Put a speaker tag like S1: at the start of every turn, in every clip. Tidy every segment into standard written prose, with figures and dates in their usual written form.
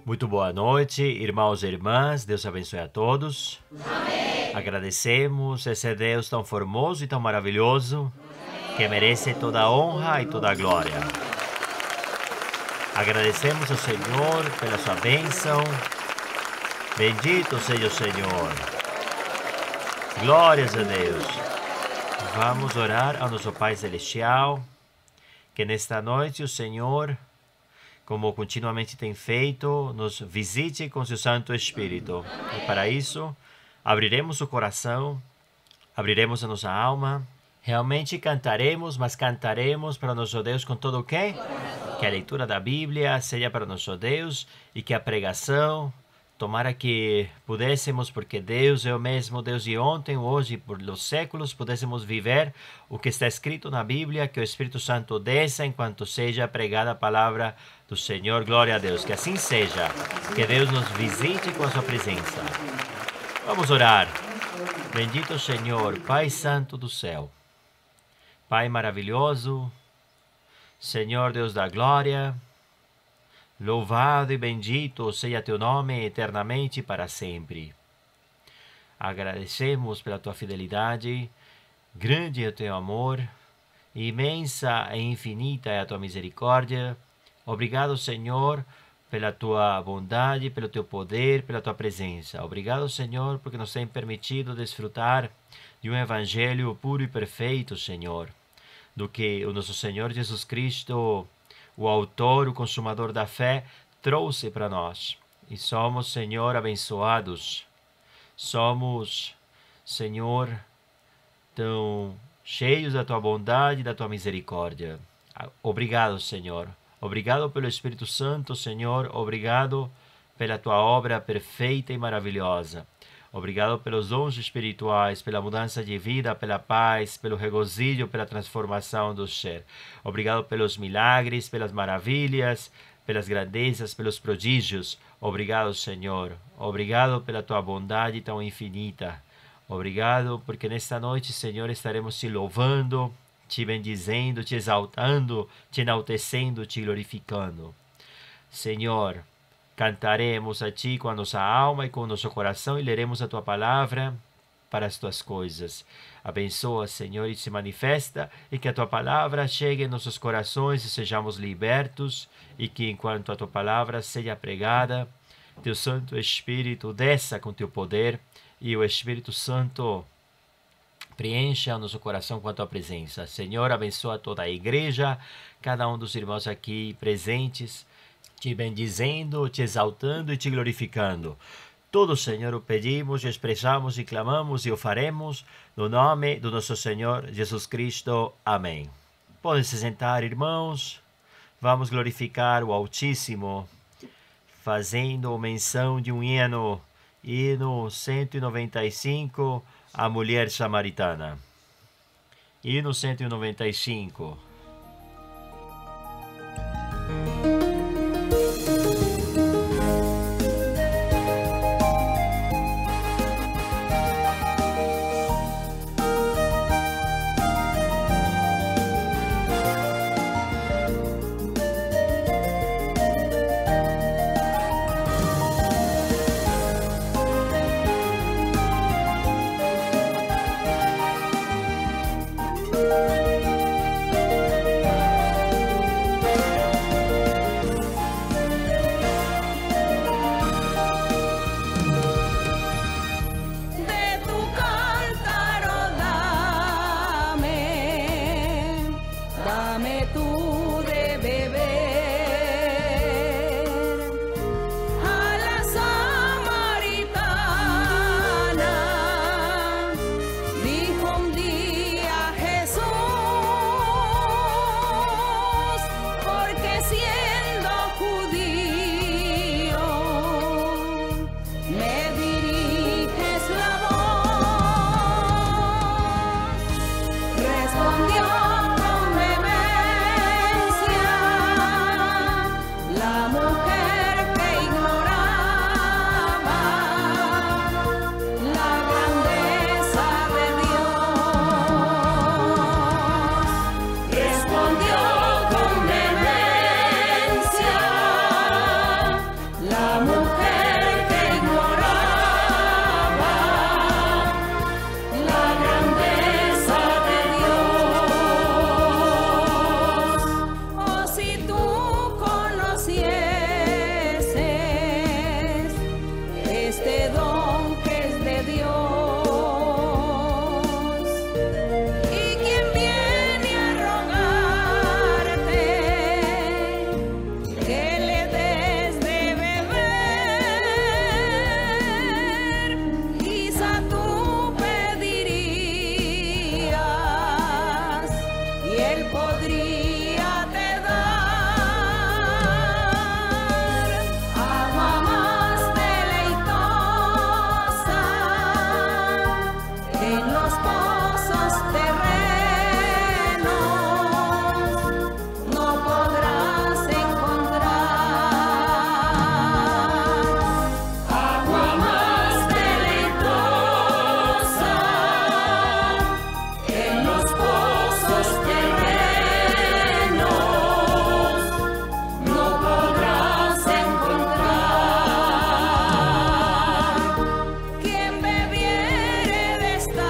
S1: Muito boa noite, irmãos e irmãs. Deus abençoe a todos. Amém. Agradecemos esse Deus tão formoso e tão maravilhoso, que merece toda a honra e toda a glória. Agradecemos ao Senhor pela sua bênção. Bendito seja o Senhor. Glórias a Deus. Vamos orar ao nosso Pai Celestial, que nesta noite o Senhor, como continuamente tem feito, nos visite com seu Santo Espírito. E para isso, abriremos o coração, abriremos a nossa alma. Realmente cantaremos, mas cantaremos para nosso Deus com todo o quê? Que a leitura da Bíblia seja para nosso Deus e que a pregação, tomara que pudéssemos, porque Deus é o mesmo Deus de ontem, hoje e por os séculos, pudéssemos viver o que está escrito na Bíblia, que o Espírito Santo desça enquanto seja pregada a palavra do Senhor. Glória a Deus, que assim seja, que Deus nos visite com a sua presença. Vamos orar. Bendito Senhor, Pai Santo do céu, Pai maravilhoso, Senhor Deus da glória, louvado e bendito seja teu nome eternamente para sempre. Agradecemos pela tua fidelidade, grande é o teu amor, imensa e infinita é a tua misericórdia. Obrigado, Senhor, pela tua bondade, pelo teu poder, pela tua presença. Obrigado, Senhor, porque nos tem permitido desfrutar de um evangelho puro e perfeito, Senhor, do que o nosso Senhor Jesus Cristo, o autor, o consumador da fé, trouxe para nós. E somos, Senhor, abençoados. Somos, Senhor, tão cheios da tua bondade e da tua misericórdia. Obrigado, Senhor. Obrigado pelo Espírito Santo, Senhor. Obrigado pela tua obra perfeita e maravilhosa. Obrigado pelos dons espirituais, pela mudança de vida, pela paz, pelo regozijo, pela transformação do ser. Obrigado pelos milagres, pelas maravilhas, pelas grandezas, pelos prodígios. Obrigado, Senhor. Obrigado pela tua bondade tão infinita. Obrigado porque nesta noite, Senhor, estaremos te louvando, te bendizendo, te exaltando, te enaltecendo, te glorificando. Senhor, cantaremos a Ti com a nossa alma e com o nosso coração e leremos a Tua palavra para as Tuas coisas. Abençoa, Senhor, e se manifesta, e que a Tua palavra chegue em nossos corações e sejamos libertos, e que enquanto a Tua palavra seja pregada, Teu Santo Espírito desça com Teu poder e o Espírito Santo preencha o nosso coração com a Tua presença. Senhor, abençoa toda a igreja, cada um dos irmãos aqui presentes, te bendizendo, te exaltando e te glorificando. Tudo, Senhor, o pedimos, expressamos e clamamos e o faremos no nome do nosso Senhor Jesus Cristo. Amém. Podem se sentar, irmãos. Vamos glorificar o Altíssimo, fazendo menção de um hino 195, a mulher samaritana. Hino 195.
S2: podría te dar agua más deleitosa en los pozos terrenos no podrás encontrar agua más deleitosa en los pozos terrenos no podrás encontrar. Quien bebiere de esta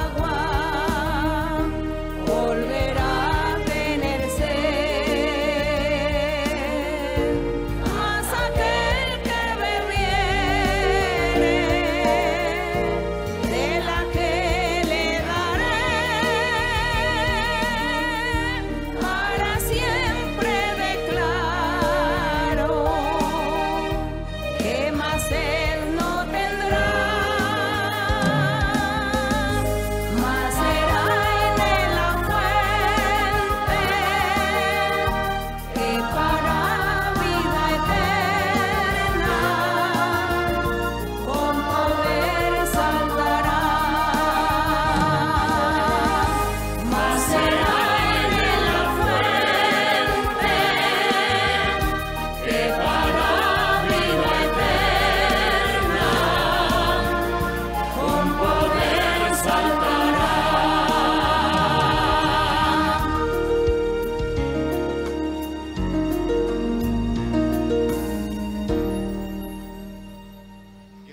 S2: agua volverá a tener sed, mas aquel que bebiere de la que le daré para siempre declaro que más sed no tendrá, mas será en él la fuente que para vida eterna con poder saltará. Mas será en él la fuente que para vida eterna con poder saltará.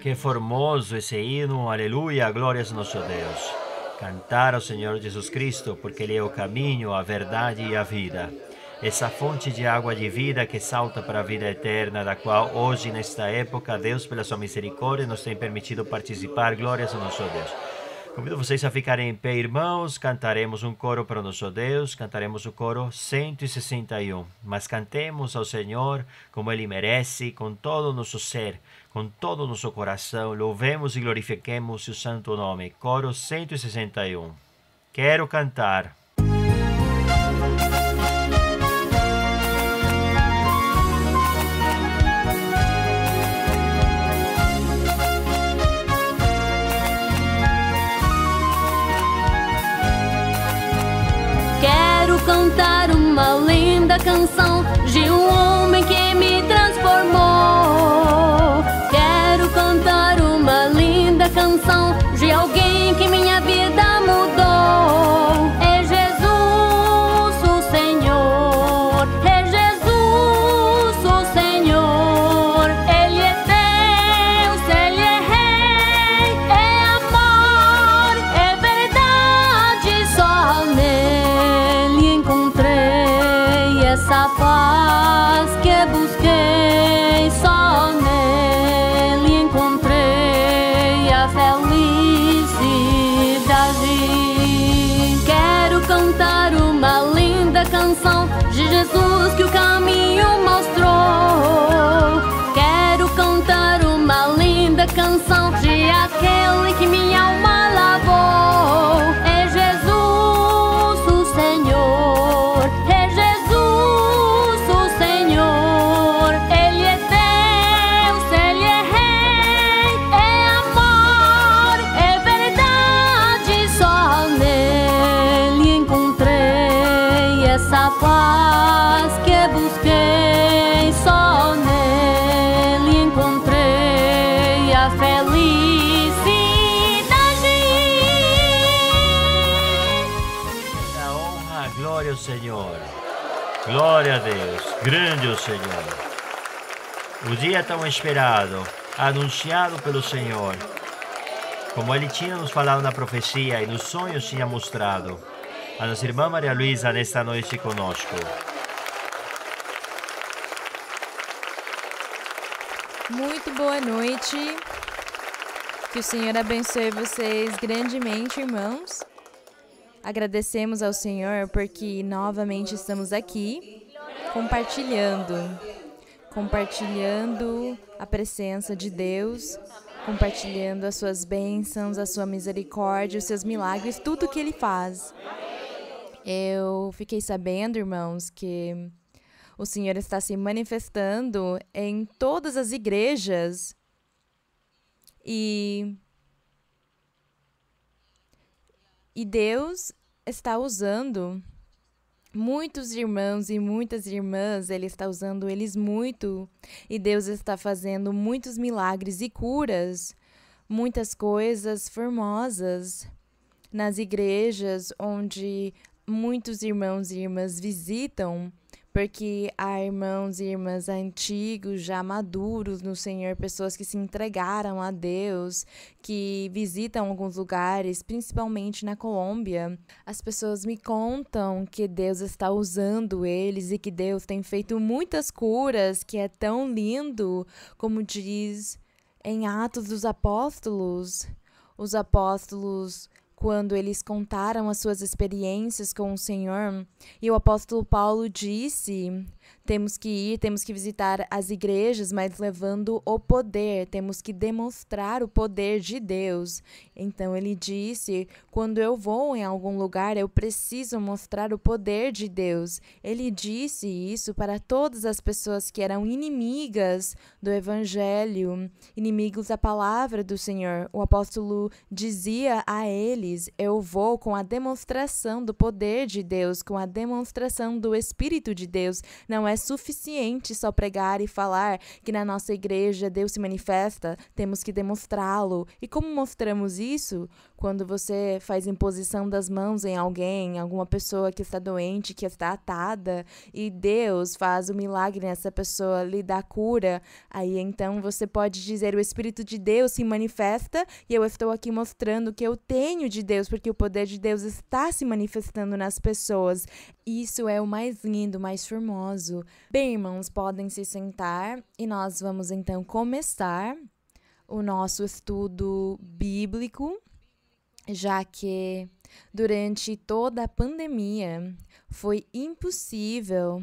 S1: Que formoso esse hino, aleluia, glórias ao nosso Deus. Cantar ao Senhor Jesus Cristo, porque Ele é o caminho, a verdade e a vida. Essa fonte de água de vida que salta para a vida eterna, da qual hoje, nesta época, Deus, pela sua misericórdia, nos tem permitido participar. Glórias ao nosso Deus. Convido vocês a ficarem em pé, irmãos. Cantaremos um coro para o nosso Deus. Cantaremos o coro 161. Mas cantemos ao Senhor como Ele merece, com todo o nosso ser, com todo o nosso coração. Louvemos e glorifiquemos o santo nome. Coro 161. Quero cantar.
S3: Quero cantar uma linda canção de um homem que me transformou. Quero cantar uma linda canção de alguém que minha vida mudou. É Jesus o Senhor, é Jesus o Senhor. Ele é Deus, Ele é Rei, é amor, é verdade, só nele encontrei essa paz que busquei, só nele encontrei a felicidade. Quero cantar uma linda canção de Jesus que o caminho mostrou. Quero cantar uma linda canção de aquele que minha alma lavou. É Jesus o Senhor, é Jesus o Senhor. Ele é Deus, Ele é Rei, é amor, é verdade, só nele encontrei essa paz que busquei, só nele encontrei a felicidade.
S1: A honra, a glória ao Senhor. Glória a Deus. Grande o Senhor. O dia tão esperado, anunciado pelo Senhor. Como Ele tinha nos falado na profecia e nos sonhos tinha mostrado. A nossa irmã Maria Luísa nesta noite conosco.
S4: Muito boa noite. Que o Senhor abençoe vocês grandemente, irmãos. Agradecemos ao Senhor porque novamente estamos aqui compartilhando a presença de Deus, compartilhando as suas bênçãos, a sua misericórdia, os seus milagres, tudo que Ele faz. Eu fiquei sabendo, irmãos, que o Senhor está se manifestando em todas as igrejas e Deus está usando muitos irmãos e muitas irmãs, Ele está usando eles muito, e Deus está fazendo muitos milagres e curas, muitas coisas formosas nas igrejas onde muitos irmãos e irmãs visitam, porque há irmãos e irmãs antigos, já maduros no Senhor, pessoas que se entregaram a Deus, que visitam alguns lugares, principalmente na Colômbia. As pessoas me contam que Deus está usando eles e que Deus tem feito muitas curas, que é tão lindo, como diz em Atos dos Apóstolos. Os apóstolos, quando eles contaram as suas experiências com o Senhor, e o apóstolo Paulo disse: temos que ir, temos que visitar as igrejas, mas levando o poder, temos que demonstrar o poder de Deus. Então ele disse: quando eu vou em algum lugar, eu preciso mostrar o poder de Deus. Ele disse isso para todas as pessoas que eram inimigas do Evangelho, inimigos da palavra do Senhor. O apóstolo dizia a eles: eu vou com a demonstração do poder de Deus, com a demonstração do Espírito de Deus. Não é suficiente só pregar e falar que na nossa igreja Deus se manifesta, temos que demonstrá-lo. E como mostramos isso? Quando você faz imposição das mãos em alguém, alguma pessoa que está doente, que está atada, e Deus faz o milagre nessa pessoa, lhe dá cura, aí então você pode dizer: o Espírito de Deus se manifesta e eu estou aqui mostrando que eu tenho de Deus, porque o poder de Deus está se manifestando nas pessoas. Isso é o mais lindo, mais formoso. Bem, irmãos, podem se sentar e nós vamos então começar o nosso estudo bíblico, já que durante toda a pandemia foi impossível,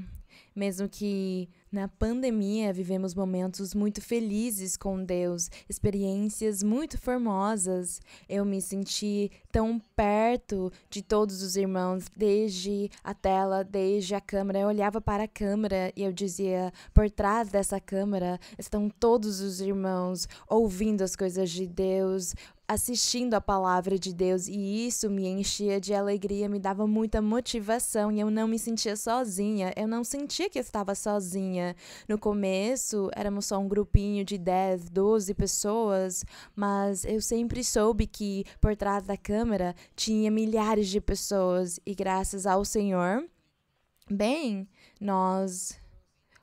S4: mesmo que na pandemia vivemos momentos muito felizes com Deus, experiências muito formosas. Eu me senti tão perto de todos os irmãos, desde a tela, desde a câmera. Eu olhava para a câmera e eu dizia: por trás dessa câmera estão todos os irmãos ouvindo as coisas de Deus, assistindo a palavra de Deus, e isso me enchia de alegria, me dava muita motivação, e eu não me sentia sozinha, eu não sentia que eu estava sozinha. No começo, éramos só um grupinho de 10, 12 pessoas, mas eu sempre soube que por trás da câmera tinha milhares de pessoas, e graças ao Senhor, bem, nós,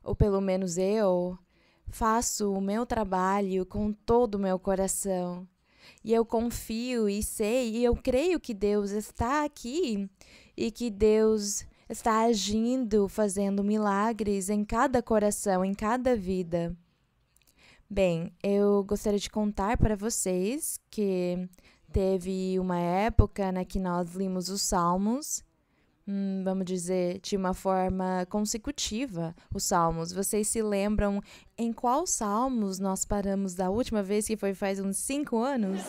S4: ou pelo menos eu, faço o meu trabalho com todo o meu coração. E eu confio e sei, e eu creio que Deus está aqui e que Deus está agindo, fazendo milagres em cada coração, em cada vida. Bem, eu gostaria de contar para vocês que teve uma época na que nós limos os Salmos, vamos dizer, de uma forma consecutiva, os Salmos. Vocês se lembram em qual Salmos nós paramos da última vez, que foi faz uns 5 anos?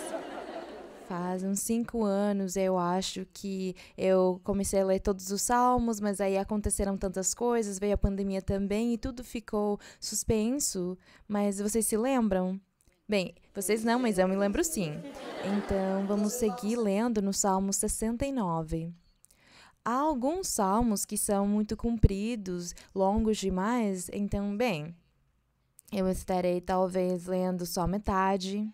S4: Faz uns 5 anos, eu acho que eu comecei a ler todos os Salmos, mas aí aconteceram tantas coisas, veio a pandemia também e tudo ficou suspenso. Mas vocês se lembram? Bem, vocês não, mas eu me lembro sim. Então, vamos seguir lendo no Salmo 69. Há alguns salmos que são muito compridos, longos demais, então, bem, eu estarei talvez lendo só metade.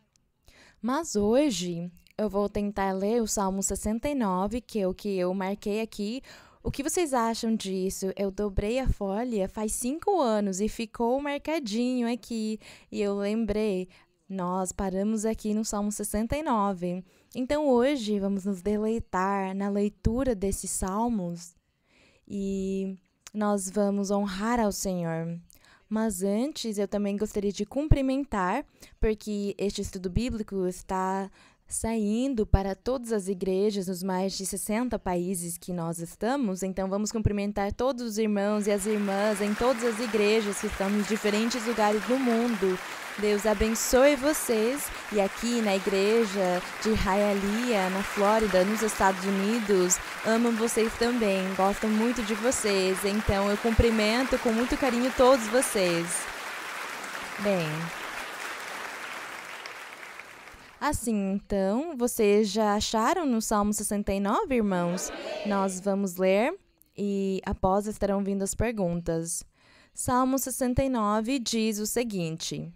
S4: Mas hoje eu vou tentar ler o Salmo 69, que é o que eu marquei aqui. O que vocês acham disso? Eu dobrei a folha faz 5 anos e ficou marcadinho aqui. E eu lembrei, nós paramos aqui no Salmo 69. Então hoje vamos nos deleitar na leitura desses salmos e nós vamos honrar ao Senhor. Mas antes eu também gostaria de cumprimentar, porque este estudo bíblico está saindo para todas as igrejas nos mais de 60 países que nós estamos. Então vamos cumprimentar todos os irmãos e as irmãs em todas as igrejas que estão em diferentes lugares do mundo. Deus abençoe vocês. E aqui na igreja de Hialeah, na Flórida, nos Estados Unidos, amam vocês também, gostam muito de vocês. Então eu cumprimento com muito carinho todos vocês. Bem, assim, então, vocês já acharam no Salmo 69, irmãos? Nós vamos ler e após estarão vindo as perguntas. Salmo 69 diz o seguinte: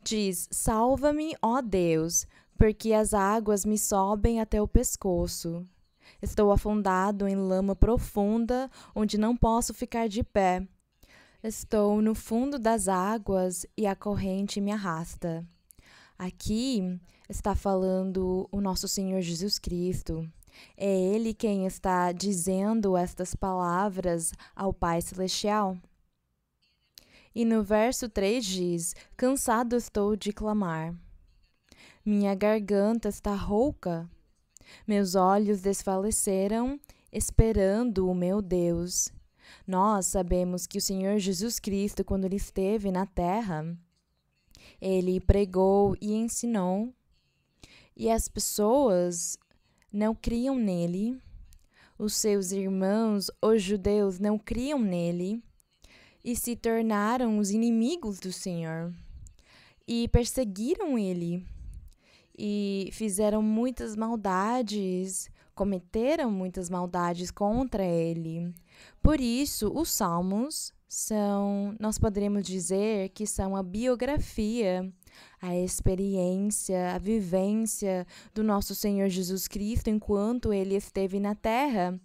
S4: diz, salva-me, ó Deus, porque as águas me sobem até o pescoço. Estou afundado em lama profunda, onde não posso ficar de pé. Estou no fundo das águas e a corrente me arrasta. Aqui está falando o nosso Senhor Jesus Cristo. É Ele quem está dizendo estas palavras ao Pai Celestial. E no verso 3 diz, cansado estou de clamar. Minha garganta está rouca. Meus olhos desfaleceram, esperando o meu Deus. Nós sabemos que o Senhor Jesus Cristo, quando Ele esteve na terra, Ele pregou e ensinou, e as pessoas não criam nele, os seus irmãos, os judeus, não criam nele, e se tornaram os inimigos do Senhor, e perseguiram ele, e fizeram muitas maldades, cometeram muitas maldades contra ele. Por isso, os Salmos nós poderíamos dizer que são a biografia, a experiência, a vivência do nosso Senhor Jesus Cristo enquanto Ele esteve na terra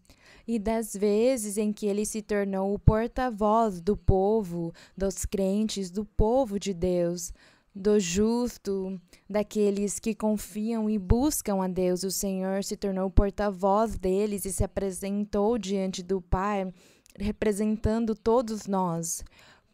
S4: e das vezes em que Ele se tornou o porta-voz do povo, dos crentes, do povo de Deus, do justo, daqueles que confiam e buscam a Deus. O Senhor se tornou o porta-voz deles e se apresentou diante do Pai, representando todos nós.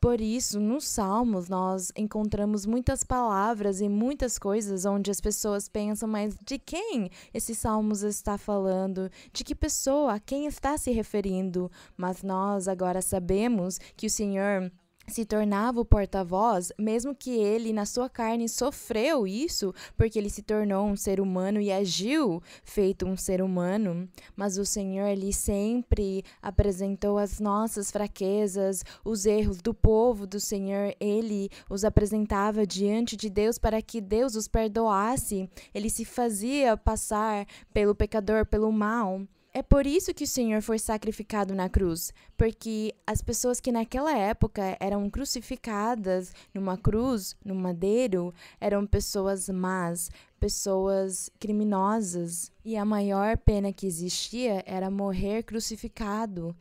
S4: Por isso, nos Salmos, nós encontramos muitas palavras e muitas coisas onde as pessoas pensam, mas de quem esse Salmos está falando? De que pessoa? A quem está se referindo? Mas nós agora sabemos que o Senhor se tornava o porta-voz, mesmo que ele, na sua carne, sofreu isso, porque ele se tornou um ser humano e agiu feito um ser humano. Mas o Senhor, ele sempre apresentou as nossas fraquezas, os erros do povo do Senhor, ele os apresentava diante de Deus para que Deus os perdoasse. Ele se fazia passar pelo pecador, pelo mal. É por isso que o Senhor foi sacrificado na cruz, porque as pessoas que naquela época eram crucificadas numa cruz, no madeiro, eram pessoas más, pessoas criminosas. E a maior pena que existia era morrer crucificado.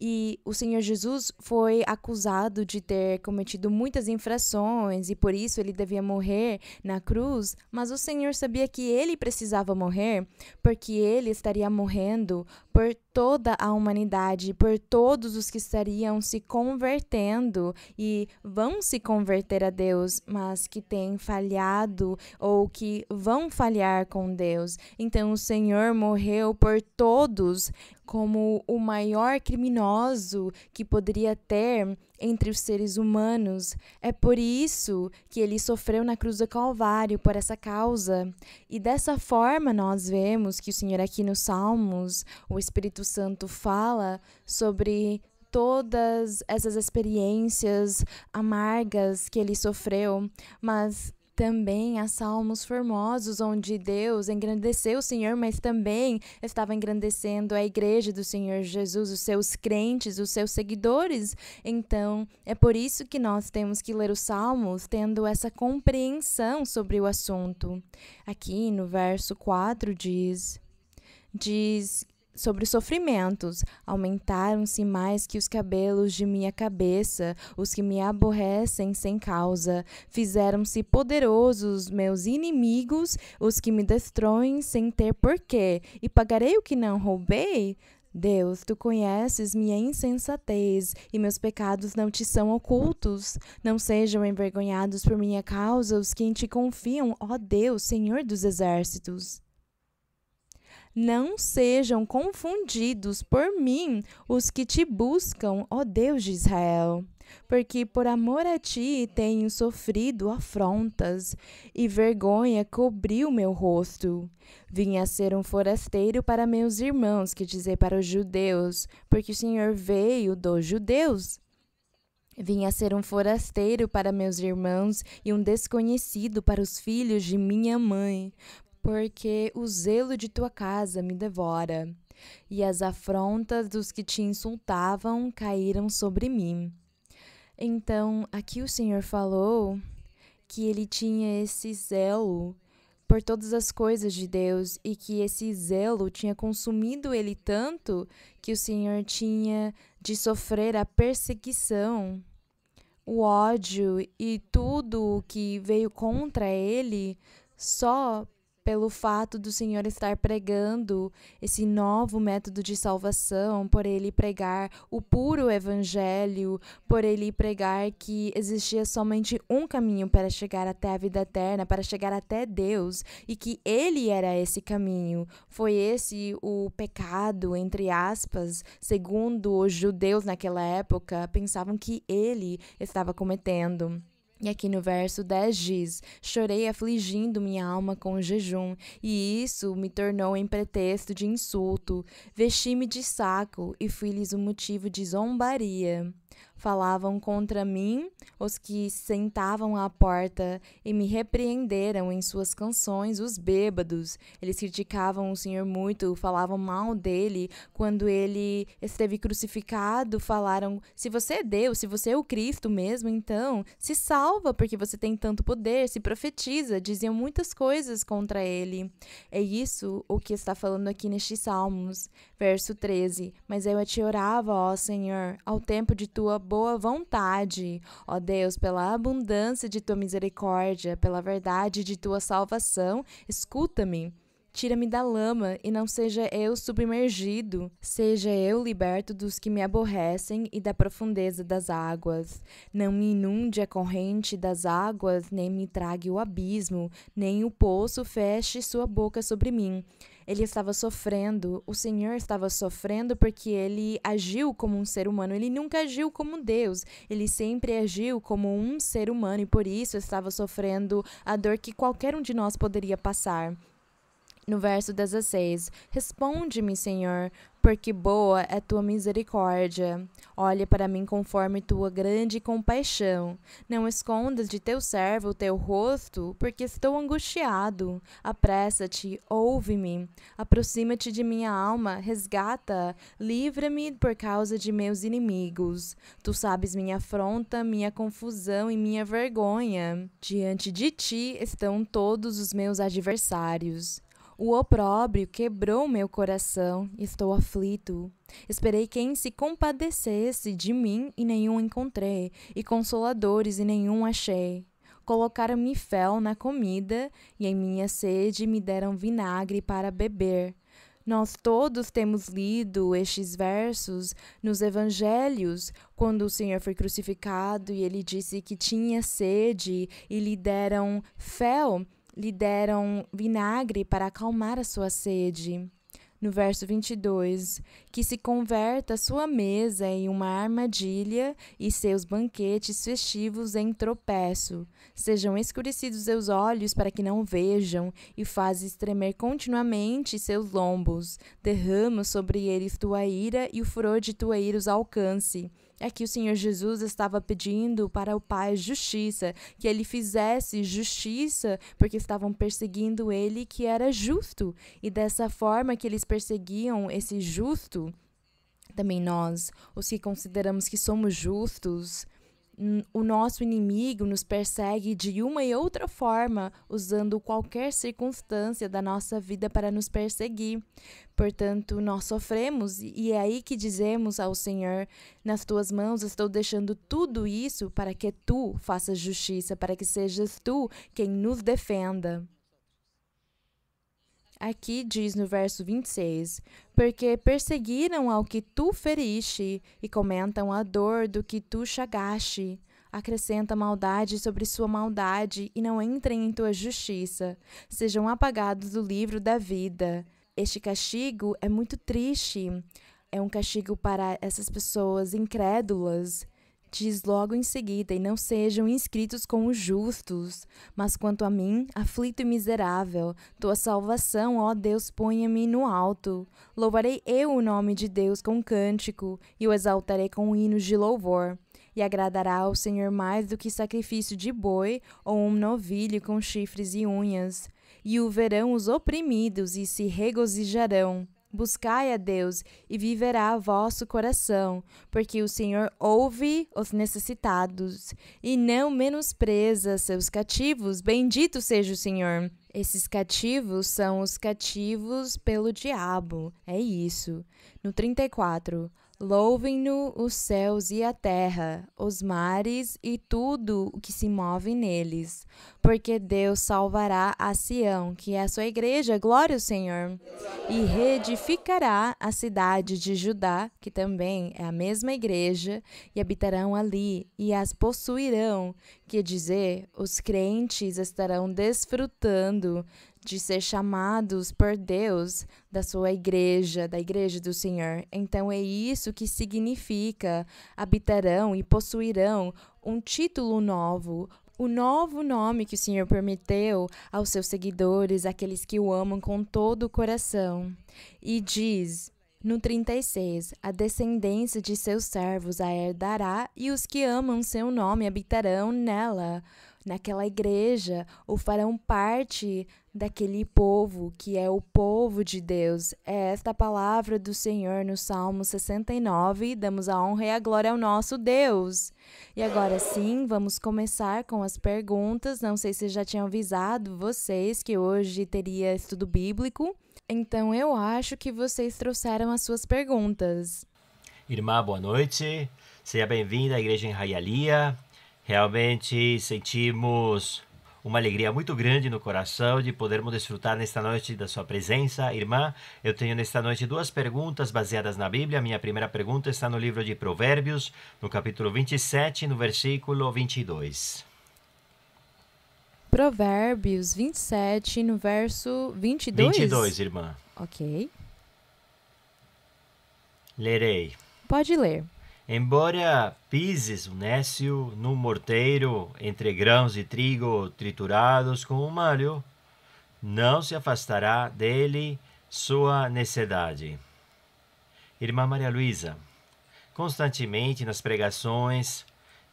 S4: E o Senhor Jesus foi acusado de ter cometido muitas infrações e por isso ele devia morrer na cruz, mas o Senhor sabia que ele precisava morrer, porque ele estaria morrendo por toda a humanidade, por todos os que estariam se convertendo e vão se converter a Deus, mas que têm falhado ou que vão falhar com Deus. Então o Senhor morreu por todos como o maior criminoso que poderia ter entre os seres humanos. É por isso que ele sofreu na cruz do Calvário, por essa causa. E dessa forma nós vemos que o Senhor aqui nos Salmos, o Espírito Santo fala sobre todas essas experiências amargas que ele sofreu, mas também há salmos formosos onde Deus engrandeceu o Senhor, mas também estava engrandecendo a igreja do Senhor Jesus, os seus crentes, os seus seguidores. Então, é por isso que nós temos que ler os salmos tendo essa compreensão sobre o assunto. Aqui no verso 4 diz sobre os sofrimentos, aumentaram-se mais que os cabelos de minha cabeça, os que me aborrecem sem causa. Fizeram-se poderosos meus inimigos, os que me destroem sem ter porquê. E pagarei o que não roubei? Deus, tu conheces minha insensatez e meus pecados não te são ocultos. Não sejam envergonhados por minha causa os que em ti confiam, ó Deus, Senhor dos exércitos. Não sejam confundidos por mim os que te buscam, ó Deus de Israel. porque por amor a ti tenho sofrido afrontas, e vergonha cobriu meu rosto. Vim a ser um forasteiro para meus irmãos, que dizer para os judeus, porque o Senhor veio dos judeus. Vim a ser um forasteiro para meus irmãos e um desconhecido para os filhos de minha mãe, porque o zelo de tua casa me devora, e as afrontas dos que te insultavam caíram sobre mim. Então, aqui o Senhor falou que ele tinha esse zelo por todas as coisas de Deus e que esse zelo tinha consumido ele tanto que o Senhor tinha de sofrer a perseguição, o ódio e tudo o que veio contra ele só pelo fato do Senhor estar pregando esse novo método de salvação, por ele pregar o puro evangelho, por ele pregar que existia somente um caminho para chegar até a vida eterna, para chegar até Deus, e que ele era esse caminho. Foi esse o pecado, entre aspas, segundo os judeus naquela época, pensavam que ele estava cometendo. E aqui no verso 10 diz: chorei afligindo minha alma com jejum, e isso me tornou em pretexto de insulto. Vesti-me de saco e fui-lhes um motivo de zombaria. Falavam contra mim os que sentavam à porta e me repreenderam em suas canções os bêbados. Eles criticavam o Senhor muito, falavam mal dele. Quando ele esteve crucificado, falaram: se você é Deus, se você é o Cristo mesmo, então se salva, porque você tem tanto poder, se profetiza. Diziam muitas coisas contra ele. É isso o que está falando aqui nestes Salmos. Verso 13: mas eu a te orava, ó Senhor, ao tempo de tua boa vontade. Ó Deus, pela abundância de tua misericórdia, pela verdade de tua salvação, escuta-me. Tira-me da lama e não seja eu submergido. Seja eu liberto dos que me aborrecem e da profundeza das águas. Não me inunde a corrente das águas, nem me trague o abismo, nem o poço feche sua boca sobre mim. Ele estava sofrendo, o Senhor estava sofrendo porque ele agiu como um ser humano. Ele nunca agiu como Deus, ele sempre agiu como um ser humano e por isso estava sofrendo a dor que qualquer um de nós poderia passar. No verso 16, responde-me, Senhor, porque boa é tua misericórdia. Olha para mim conforme tua grande compaixão. Não escondas de teu servo o teu rosto, porque estou angustiado. Apressa-te, ouve-me. Aproxima-te de minha alma, resgata, livra-me por causa de meus inimigos. Tu sabes minha afronta, minha confusão e minha vergonha. Diante de ti estão todos os meus adversários. O opróbrio quebrou meu coração, estou aflito. Esperei quem se compadecesse de mim e nenhum encontrei, e consoladores e nenhum achei. Colocaram-me fel na comida, e em minha sede me deram vinagre para beber. Nós todos temos lido estes versos nos evangelhos, quando o Senhor foi crucificado e ele disse que tinha sede e lhe deram fel, lhe deram vinagre para acalmar a sua sede. No verso 22, que se converta a sua mesa em uma armadilha e seus banquetes festivos em tropeço. Sejam escurecidos seus olhos para que não vejam e fazes tremer continuamente seus lombos. Derrama sobre eles tua ira e o furor de tua ira os alcance. Aqui o Senhor Jesus estava pedindo para o Pai justiça, que ele fizesse justiça, porque estavam perseguindo ele que era justo. E dessa forma que eles perseguiam esse justo, também nós, os que consideramos que somos justos, o nosso inimigo nos persegue de uma e outra forma, usando qualquer circunstância da nossa vida para nos perseguir. Portanto, nós sofremos e é aí que dizemos ao Senhor: nas tuas mãos estou deixando tudo isso para que tu faças justiça, para que sejas tu quem nos defenda. Aqui diz no verso 26, porque perseguiram ao que tu feriste e comentam a dor do que tu chagaste. Acrescenta maldade sobre sua maldade e não entrem em tua justiça. Sejam apagados do livro da vida. Este castigo é muito triste. É um castigo para essas pessoas incrédulas diz logo em seguida, e não sejam inscritos com os justos. Mas quanto a mim, aflito e miserável, tua salvação, ó Deus, ponha-me no alto. Louvarei eu o nome de Deus com cântico, e o exaltarei com hinos de louvor. E agradará ao Senhor mais do que sacrifício de boi ou um novilho com chifres e unhas. E o verão os oprimidos e se regozijarão. Buscai a Deus e viverá vosso coração, porque o Senhor ouve os necessitados e não menospreza seus cativos. Bendito seja o Senhor. Esses cativos são os cativos pelo diabo. É isso. No 34. Louvem-no os céus e a terra, os mares e tudo o que se move neles, porque Deus salvará a Sião, que é a sua igreja, glória ao Senhor, e reedificará a cidade de Judá, que também é a mesma igreja, e habitarão ali e as possuirão, quer dizer, os crentes estarão desfrutando de ser chamados por Deus da sua igreja, da igreja do Senhor. Então é isso que significa habitarão e possuirão um título novo, o novo nome que o Senhor permitiu aos seus seguidores, aqueles que o amam com todo o coração. E diz no 36, a descendência de seus servos a herdará e os que amam seu nome habitarão nela. Naquela igreja, ou farão parte daquele povo que é o povo de Deus. É esta a palavra do Senhor no Salmo 69. Damos a honra e a glória ao nosso Deus. E agora sim, vamos começar com as perguntas. Não sei se já tinham avisado vocês que hoje teria estudo bíblico. Então eu acho que vocês trouxeram as suas perguntas.
S1: Irmã, boa noite. Seja bem-vinda à Igreja em Hialeah. Realmente sentimos uma alegria muito grande no coração de podermos desfrutar nesta noite da sua presença. Irmã, eu tenho nesta noite duas perguntas baseadas na Bíblia. Minha primeira pergunta está no livro de Provérbios, no capítulo 27, no versículo 22.
S4: Provérbios 27, no verso 22?
S1: 22, irmã.
S4: Ok.
S1: Lerei.
S4: Pode ler.
S1: Embora pises o nécio num morteiro entre grãos de trigo triturados com um malho, não se afastará dele sua necessidade. Irmã Maria Luísa, constantemente nas pregações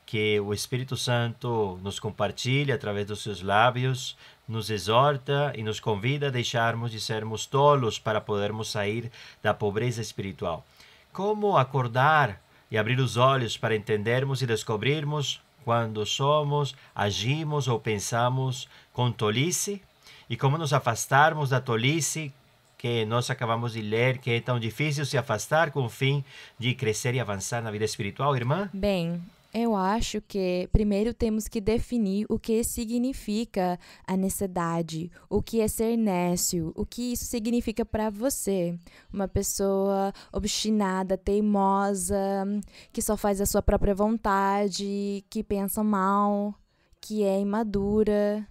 S1: que o Espírito Santo nos compartilha através dos seus lábios, nos exorta e nos convida a deixarmos de sermos tolos para podermos sair da pobreza espiritual. Como acordar e abrir os olhos para entendermos e descobrirmos quando somos, agimos ou pensamos com tolice? E como nos afastarmos da tolice que nós acabamos de ler, que é tão difícil se afastar com o fim de crescer e avançar na vida espiritual, irmã?
S4: Bem, eu acho que primeiro temos que definir o que significa a necessidade, o que é ser nécio, o que isso significa para você. Uma pessoa obstinada, teimosa, que só faz a sua própria vontade, que pensa mal, que é imadura,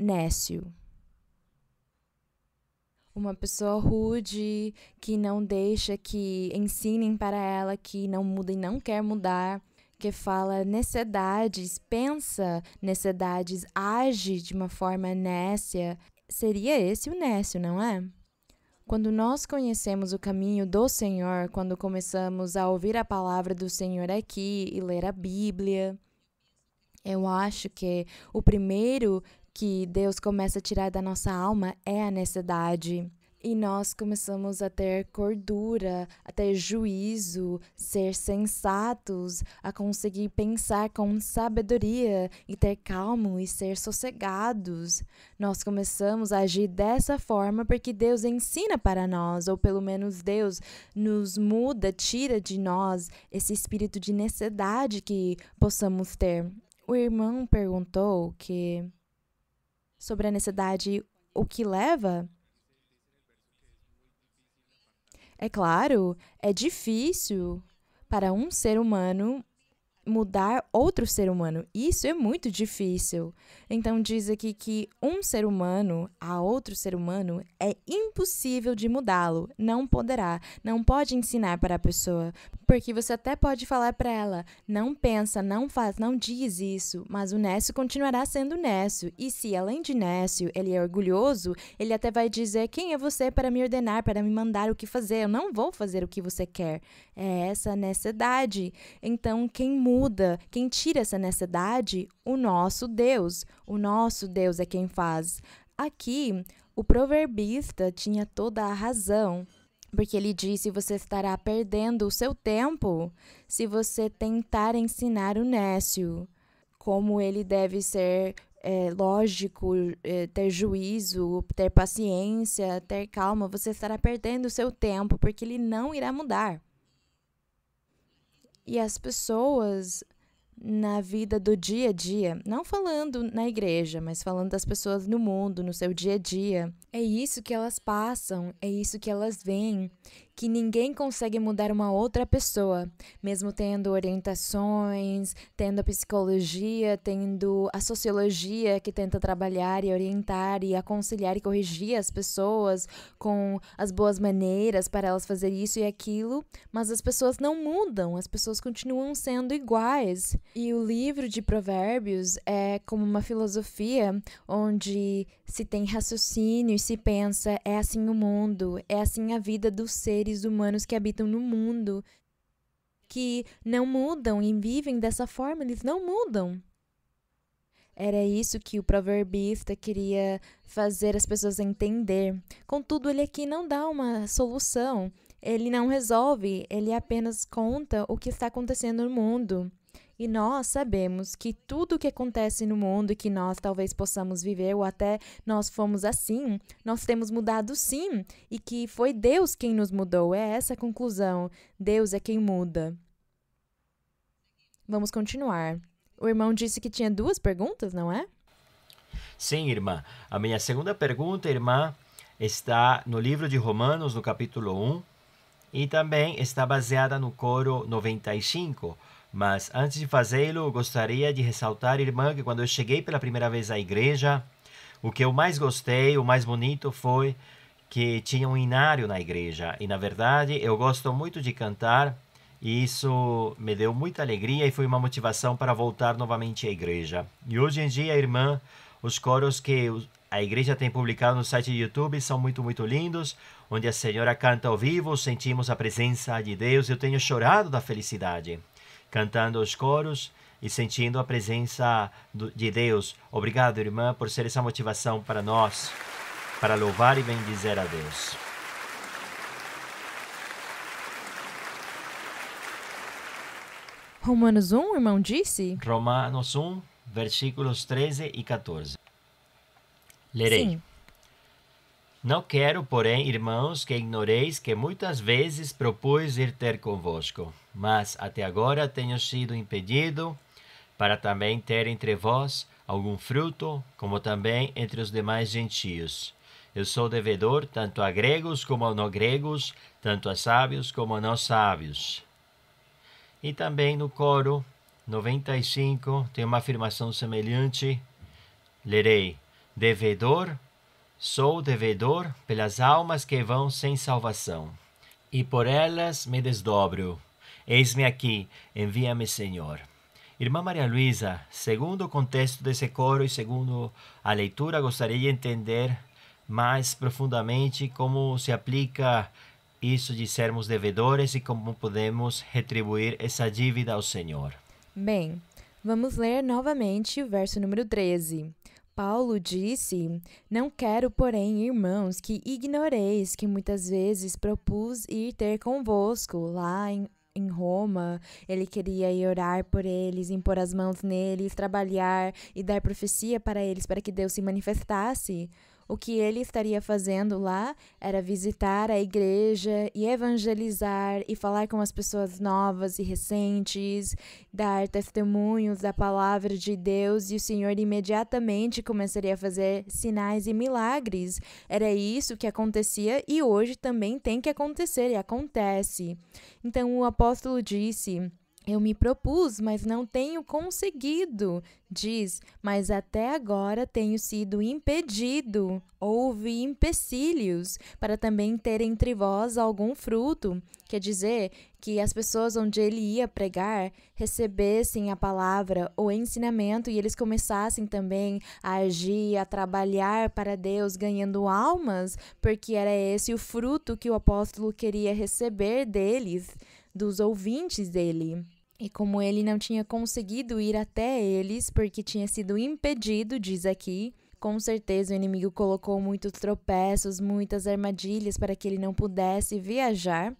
S4: nécio. Uma pessoa rude, que não deixa que ensinem para ela, que não muda e não quer mudar, que fala necessidades, pensa necessidades, age de uma forma nécia. Seria esse o nécio, não é? Quando nós conhecemos o caminho do Senhor, quando começamos a ouvir a palavra do Senhor aqui e ler a Bíblia, eu acho que o primeiro que Deus começa a tirar da nossa alma é a necessidade. E nós começamos a ter cordura, a ter juízo, ser sensatos, a conseguir pensar com sabedoria e ter calmo e ser sossegados. Nós começamos a agir dessa forma porque Deus ensina para nós, ou pelo menos Deus nos muda, tira de nós esse espírito de necessidade que possamos ter. O irmão perguntou sobre a necessidade, o que leva? É claro, é difícil para um ser humano mudar outro ser humano. Isso é muito difícil. Então diz aqui que um ser humano a outro ser humano é impossível de mudá-lo. Não poderá. Não pode ensinar para a pessoa. Porque você até pode falar para ela, não pensa, não faz, não diz isso. Mas o Nécio continuará sendo Nécio. E se, além de Nécio, ele é orgulhoso, ele até vai dizer, quem é você para me ordenar, para me mandar o que fazer? Eu não vou fazer o que você quer. É essa necessidade. Então, quem muda, quem tira essa necessidade? O nosso Deus. O nosso Deus é quem faz. Aqui, o proverbista tinha toda a razão, porque ele disse, você estará perdendo o seu tempo se você tentar ensinar o Nécio como ele deve ser lógico, ter juízo, ter paciência, ter calma. Você estará perdendo o seu tempo, porque ele não irá mudar. E as pessoas na vida do dia a dia, não falando na igreja, mas falando das pessoas no mundo, no seu dia a dia, é isso que elas passam, é isso que elas veem, que ninguém consegue mudar uma outra pessoa, mesmo tendo orientações, tendo a psicologia, tendo a sociologia que tenta trabalhar e orientar e aconselhar e corrigir as pessoas com as boas maneiras para elas fazer isso e aquilo, mas as pessoas não mudam, as pessoas continuam sendo iguais. E o livro de Provérbios é como uma filosofia onde se tem raciocínio e se pensa, é assim o mundo, é assim a vida dos seres humanos que habitam no mundo, que não mudam e vivem dessa forma, eles não mudam. Era isso que o proverbista queria fazer as pessoas entender. Contudo, ele aqui não dá uma solução, ele não resolve, ele apenas conta o que está acontecendo no mundo. E nós sabemos que tudo o que acontece no mundo e que nós talvez possamos viver, ou até nós fomos assim, nós temos mudado sim, e que foi Deus quem nos mudou. É essa a conclusão. Deus é quem muda. Vamos continuar. O irmão disse que tinha 2 perguntas, não é?
S1: Sim, irmã. A minha segunda pergunta, irmã, está no livro de Romanos, no capítulo 1, e também está baseada no coro 95. Mas antes de fazê-lo, gostaria de ressaltar, irmã, que quando eu cheguei pela primeira vez à igreja, o que eu mais gostei, o mais bonito foi que tinha um hinário na igreja. E, na verdade, eu gosto muito de cantar e isso me deu muita alegria e foi uma motivação para voltar novamente à igreja. E hoje em dia, irmã, os coros que a igreja tem publicado no site do YouTube são muito, muito lindos, onde a senhora canta ao vivo, sentimos a presença de Deus. Eu tenho chorado da felicidade cantando os coros e sentindo a presença de Deus. Obrigado, irmã, por ser essa motivação para nós, para louvar e bendizer a Deus.
S4: Romanos 1, o irmão disse?
S1: Romanos 1, versículos 13 e 14. Lerei.
S4: Sim.
S1: Não quero, porém, irmãos, que ignoreis que muitas vezes propus ir ter convosco, mas até agora tenho sido impedido, para também ter entre vós algum fruto, como também entre os demais gentios. Eu sou devedor tanto a gregos como a não gregos, tanto a sábios como a não sábios. E também no coro 95 tem uma afirmação semelhante. Lerei. Sou devedor pelas almas que vão sem salvação, e por elas me desdobro. Eis-me aqui, envia-me, Senhor. Irmã Maria Luísa, segundo o contexto desse coro e segundo a leitura, gostaria de entender mais profundamente como se aplica isso de sermos devedores e como podemos retribuir essa dívida ao Senhor.
S4: Bem, vamos ler novamente o verso número 13. Paulo disse, não quero, porém, irmãos, que ignoreis que muitas vezes propus ir ter convosco lá em Roma. Ele queria ir orar por eles, impor as mãos neles, trabalhar e dar profecia para eles, para que Deus se manifestasse. O que ele estaria fazendo lá era visitar a igreja e evangelizar e falar com as pessoas novas e recentes, dar testemunhos da palavra de Deus, e o Senhor imediatamente começaria a fazer sinais e milagres. Era isso que acontecia e hoje também tem que acontecer e acontece. Então o apóstolo disse, Eu me propus, mas não tenho conseguido, diz, mas até agora tenho sido impedido. Houve empecilhos para também ter entre vós algum fruto. Quer dizer, que as pessoas onde ele ia pregar recebessem a palavra, o ensinamento, e eles começassem também a agir, a trabalhar para Deus, ganhando almas, porque era esse o fruto que o apóstolo queria receber deles, dos ouvintes dele. E como ele não tinha conseguido ir até eles, porque tinha sido impedido, diz aqui, com certeza o inimigo colocou muitos tropeços, muitas armadilhas para que ele não pudesse viajar.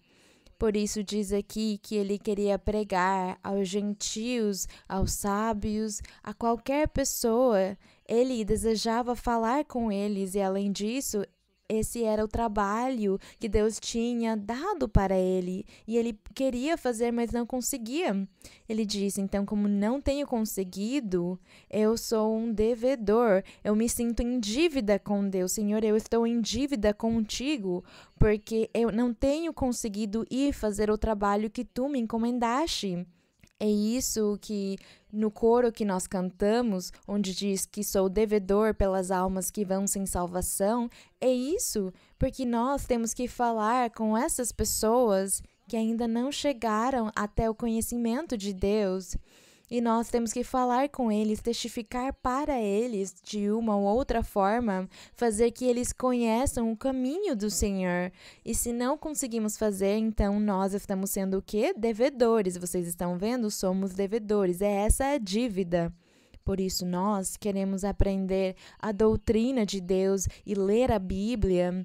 S4: Por isso diz aqui que ele queria pregar aos gentios, aos sábios, a qualquer pessoa. Ele desejava falar com eles e, além disso, esse era o trabalho que Deus tinha dado para ele e ele queria fazer, mas não conseguia. Ele disse, então, como não tenho conseguido, eu sou um devedor, eu me sinto em dívida com Deus. Senhor, eu estou em dívida contigo, porque eu não tenho conseguido ir fazer o trabalho que tu me encomendaste. É isso que no coro que nós cantamos, onde diz que sou devedor pelas almas que vão sem salvação, é isso, porque nós temos que falar com essas pessoas que ainda não chegaram até o conhecimento de Deus. E nós temos que falar com eles, testificar para eles de uma ou outra forma, fazer que eles conheçam o caminho do Senhor. E se não conseguimos fazer, então nós estamos sendo o quê? Devedores. Vocês estão vendo? Somos devedores. É essa a dívida. Por isso nós queremos aprender a doutrina de Deus e ler a Bíblia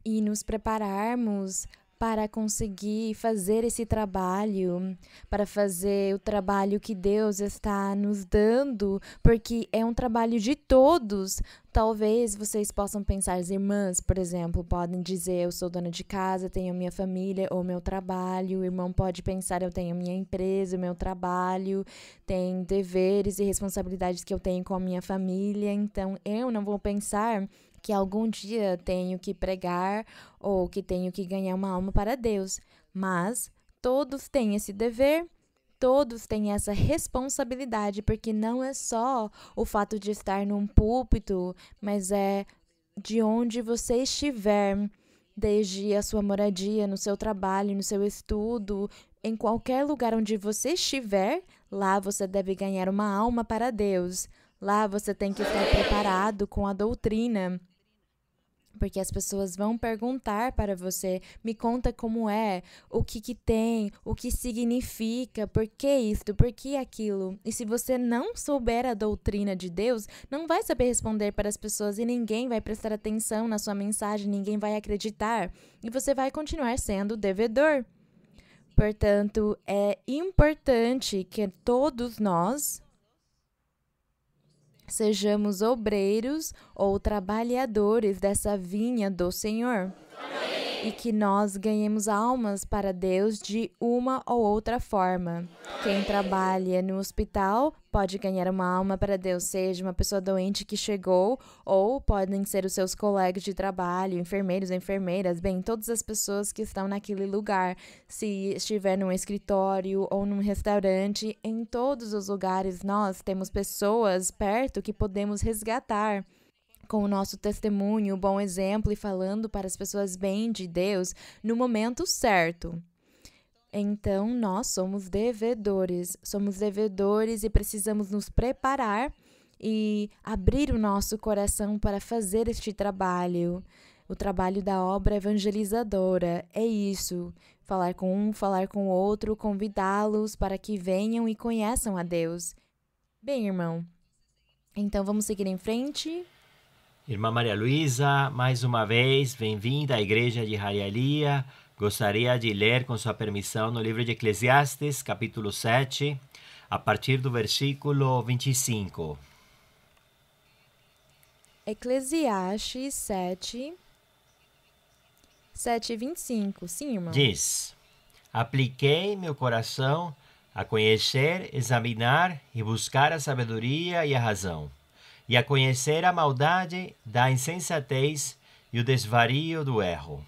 S4: e nos prepararmos para conseguir fazer esse trabalho, para fazer o trabalho que Deus está nos dando, porque é um trabalho de todos. Talvez vocês possam pensar, as irmãs, por exemplo, podem dizer, eu sou dona de casa, tenho minha família ou meu trabalho. O irmão pode pensar, eu tenho minha empresa, meu trabalho, tem deveres e responsabilidades que eu tenho com a minha família. Então, eu não vou pensar que algum dia tenho que pregar ou que tenho que ganhar uma alma para Deus. Mas todos têm esse dever, todos têm essa responsabilidade, porque não é só o fato de estar num púlpito, mas é de onde você estiver, desde a sua moradia, no seu trabalho, no seu estudo, em qualquer lugar onde você estiver, lá você deve ganhar uma alma para Deus. Lá você tem que estar preparado com a doutrina, porque as pessoas vão perguntar para você, me conta como é, o que tem, o que significa, por que isto, por que aquilo. E se você não souber a doutrina de Deus, não vai saber responder para as pessoas e ninguém vai prestar atenção na sua mensagem, ninguém vai acreditar e você vai continuar sendo devedor. Portanto, é importante que todos nós sejamos obreiros ou trabalhadores dessa vinha do Senhor. Amém. E que nós ganhemos almas para Deus de uma ou outra forma. Quem trabalha no hospital pode ganhar uma alma para Deus, seja uma pessoa doente que chegou, ou podem ser os seus colegas de trabalho, enfermeiros, enfermeiras, bem, todas as pessoas que estão naquele lugar. Se estiver num escritório ou num restaurante, em todos os lugares nós temos pessoas perto que podemos resgatar com o nosso testemunho, o bom exemplo e falando para as pessoas bem de Deus no momento certo. Então, nós somos devedores e precisamos nos preparar e abrir o nosso coração para fazer este trabalho. O trabalho da obra evangelizadora é isso, falar com um, falar com o outro, convidá-los para que venham e conheçam a Deus. Bem, irmão, então vamos seguir em frente.
S1: Irmã Maria Luísa, mais uma vez, bem-vinda à Igreja de Hialeah. Gostaria de ler, com sua permissão, no livro de Eclesiastes, capítulo 7, a partir do versículo 25.
S4: Eclesiastes 7, 25. Sim, irmão.
S1: Diz: apliquei meu coração a conhecer, examinar e buscar a sabedoria e a razão, e a conhecer a maldade da insensatez e o desvario do erro.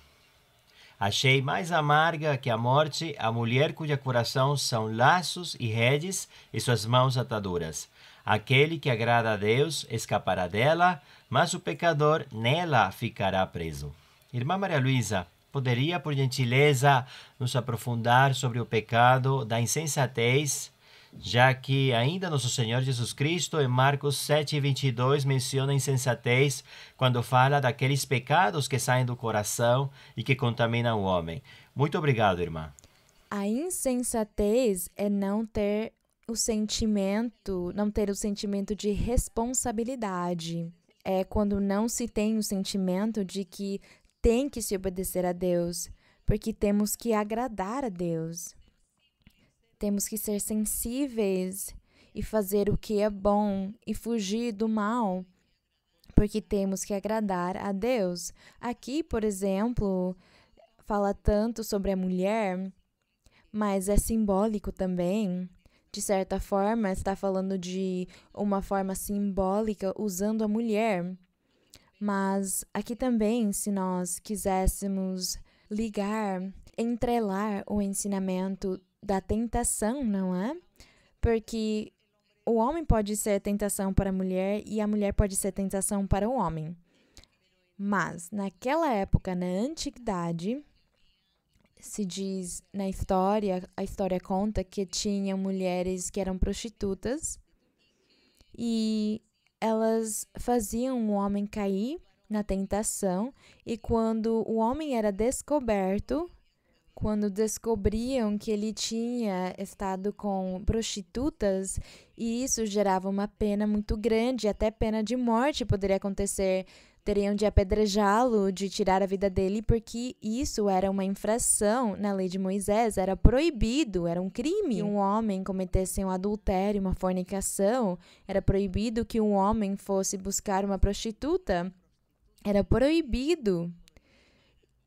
S1: Achei mais amarga que a morte a mulher cujo coração são laços e redes e suas mãos ataduras. Aquele que agrada a Deus escapará dela, mas o pecador nela ficará preso. Irmã Maria Luísa, poderia, por gentileza, nos aprofundar sobre o pecado da insensatez, já que ainda nosso Senhor Jesus Cristo, em Marcos 7:22, menciona a insensatez quando fala daqueles pecados que saem do coração e que contaminam o homem. Muito obrigado, irmã.
S4: A insensatez é não ter o sentimento de responsabilidade. É quando não se tem o sentimento de que tem que se obedecer a Deus, porque temos que agradar a Deus. Temos que ser sensíveis e fazer o que é bom e fugir do mal, porque temos que agradar a Deus. Aqui, por exemplo, fala tanto sobre a mulher, mas é simbólico também. De certa forma, está falando de uma forma simbólica usando a mulher. Mas aqui também, se nós quiséssemos entrelar o ensinamento da tentação, não é? Porque o homem pode ser tentação para a mulher e a mulher pode ser tentação para o homem. Mas, naquela época, na antiguidade, se diz na história, a história conta que tinham mulheres que eram prostitutas e elas faziam o homem cair na tentação, e quando o homem era descoberto, quando descobriam que ele tinha estado com prostitutas, e isso gerava uma pena muito grande, até pena de morte poderia acontecer. Teriam de apedrejá-lo, de tirar a vida dele, porque isso era uma infração na lei de Moisés, era proibido, era um crime. Que um homem cometesse um adultério, uma fornicação, era proibido que um homem fosse buscar uma prostituta, era proibido.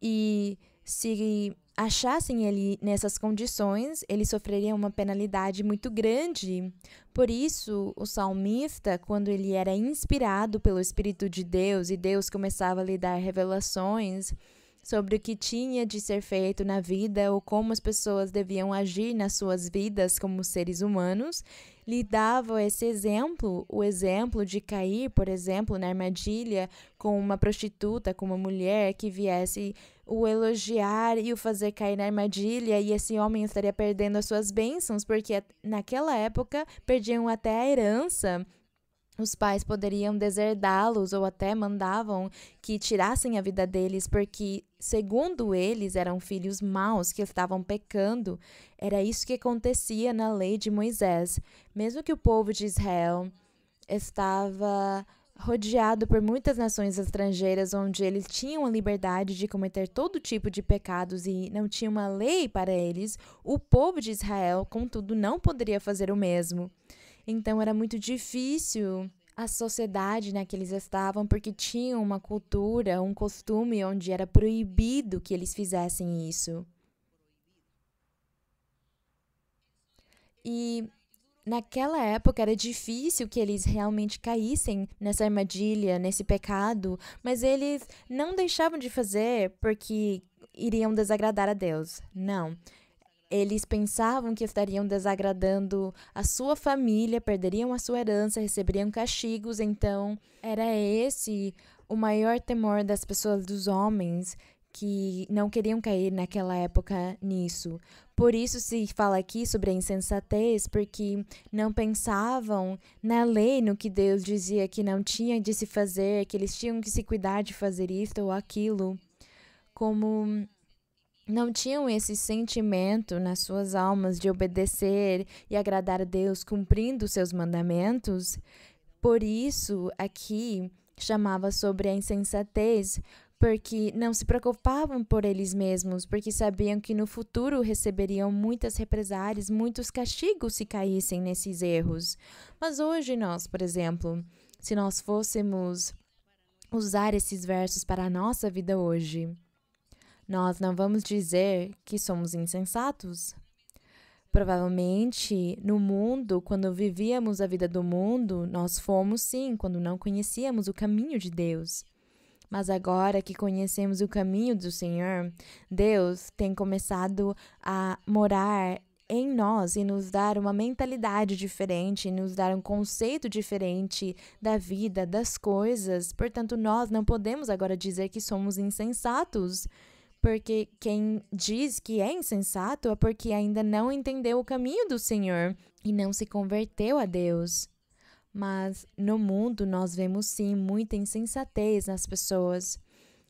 S4: E se achassem ele nessas condições, ele sofreria uma penalidade muito grande. Por isso, o salmista, quando ele era inspirado pelo Espírito de Deus e Deus começava a lhe dar revelações sobre o que tinha de ser feito na vida ou como as pessoas deviam agir nas suas vidas como seres humanos, lhe dava esse exemplo, o exemplo de cair, por exemplo, na armadilha com uma prostituta, com uma mulher que viesse o elogiar e o fazer cair na armadilha, e esse homem estaria perdendo as suas bênçãos, porque naquela época perdiam até a herança. Os pais poderiam deserdá-los ou até mandavam que tirassem a vida deles, porque, segundo eles, eram filhos maus que estavam pecando. Era isso que acontecia na lei de Moisés. Mesmo que o povo de Israel estava rodeado por muitas nações estrangeiras, onde eles tinham a liberdade de cometer todo tipo de pecados e não tinha uma lei para eles, o povo de Israel, contudo, não poderia fazer o mesmo. Então, era muito difícil a sociedade na que eles estavam, porque tinham uma cultura, um costume onde era proibido que eles fizessem isso. E naquela época era difícil que eles realmente caíssem nessa armadilha, nesse pecado, mas eles não deixavam de fazer porque iriam desagradar a Deus. Não. Eles pensavam que estariam desagradando a sua família, perderiam a sua herança, receberiam castigos. Então, era esse o maior temor das pessoas, dos homens, que não queriam cair naquela época nisso. Por isso se fala aqui sobre a insensatez, porque não pensavam na lei, no que Deus dizia que não tinha de se fazer, que eles tinham que se cuidar de fazer isto ou aquilo. Como não tinham esse sentimento nas suas almas de obedecer e agradar a Deus, cumprindo os seus mandamentos. Por isso, aqui chamava sobre a insensatez, porque não se preocupavam por eles mesmos, porque sabiam que no futuro receberiam muitas represálias, muitos castigos se caíssem nesses erros. Mas hoje nós, por exemplo, se nós fôssemos usar esses versos para a nossa vida hoje, nós não vamos dizer que somos insensatos? Provavelmente, no mundo, quando vivíamos a vida do mundo, nós fomos sim, quando não conhecíamos o caminho de Deus. Mas agora que conhecemos o caminho do Senhor, Deus tem começado a morar em nós e nos dar uma mentalidade diferente, nos dar um conceito diferente da vida, das coisas. Portanto, nós não podemos agora dizer que somos insensatos, porque quem diz que é insensato é porque ainda não entendeu o caminho do Senhor e não se converteu a Deus. Mas no mundo nós vemos sim muita insensatez nas pessoas.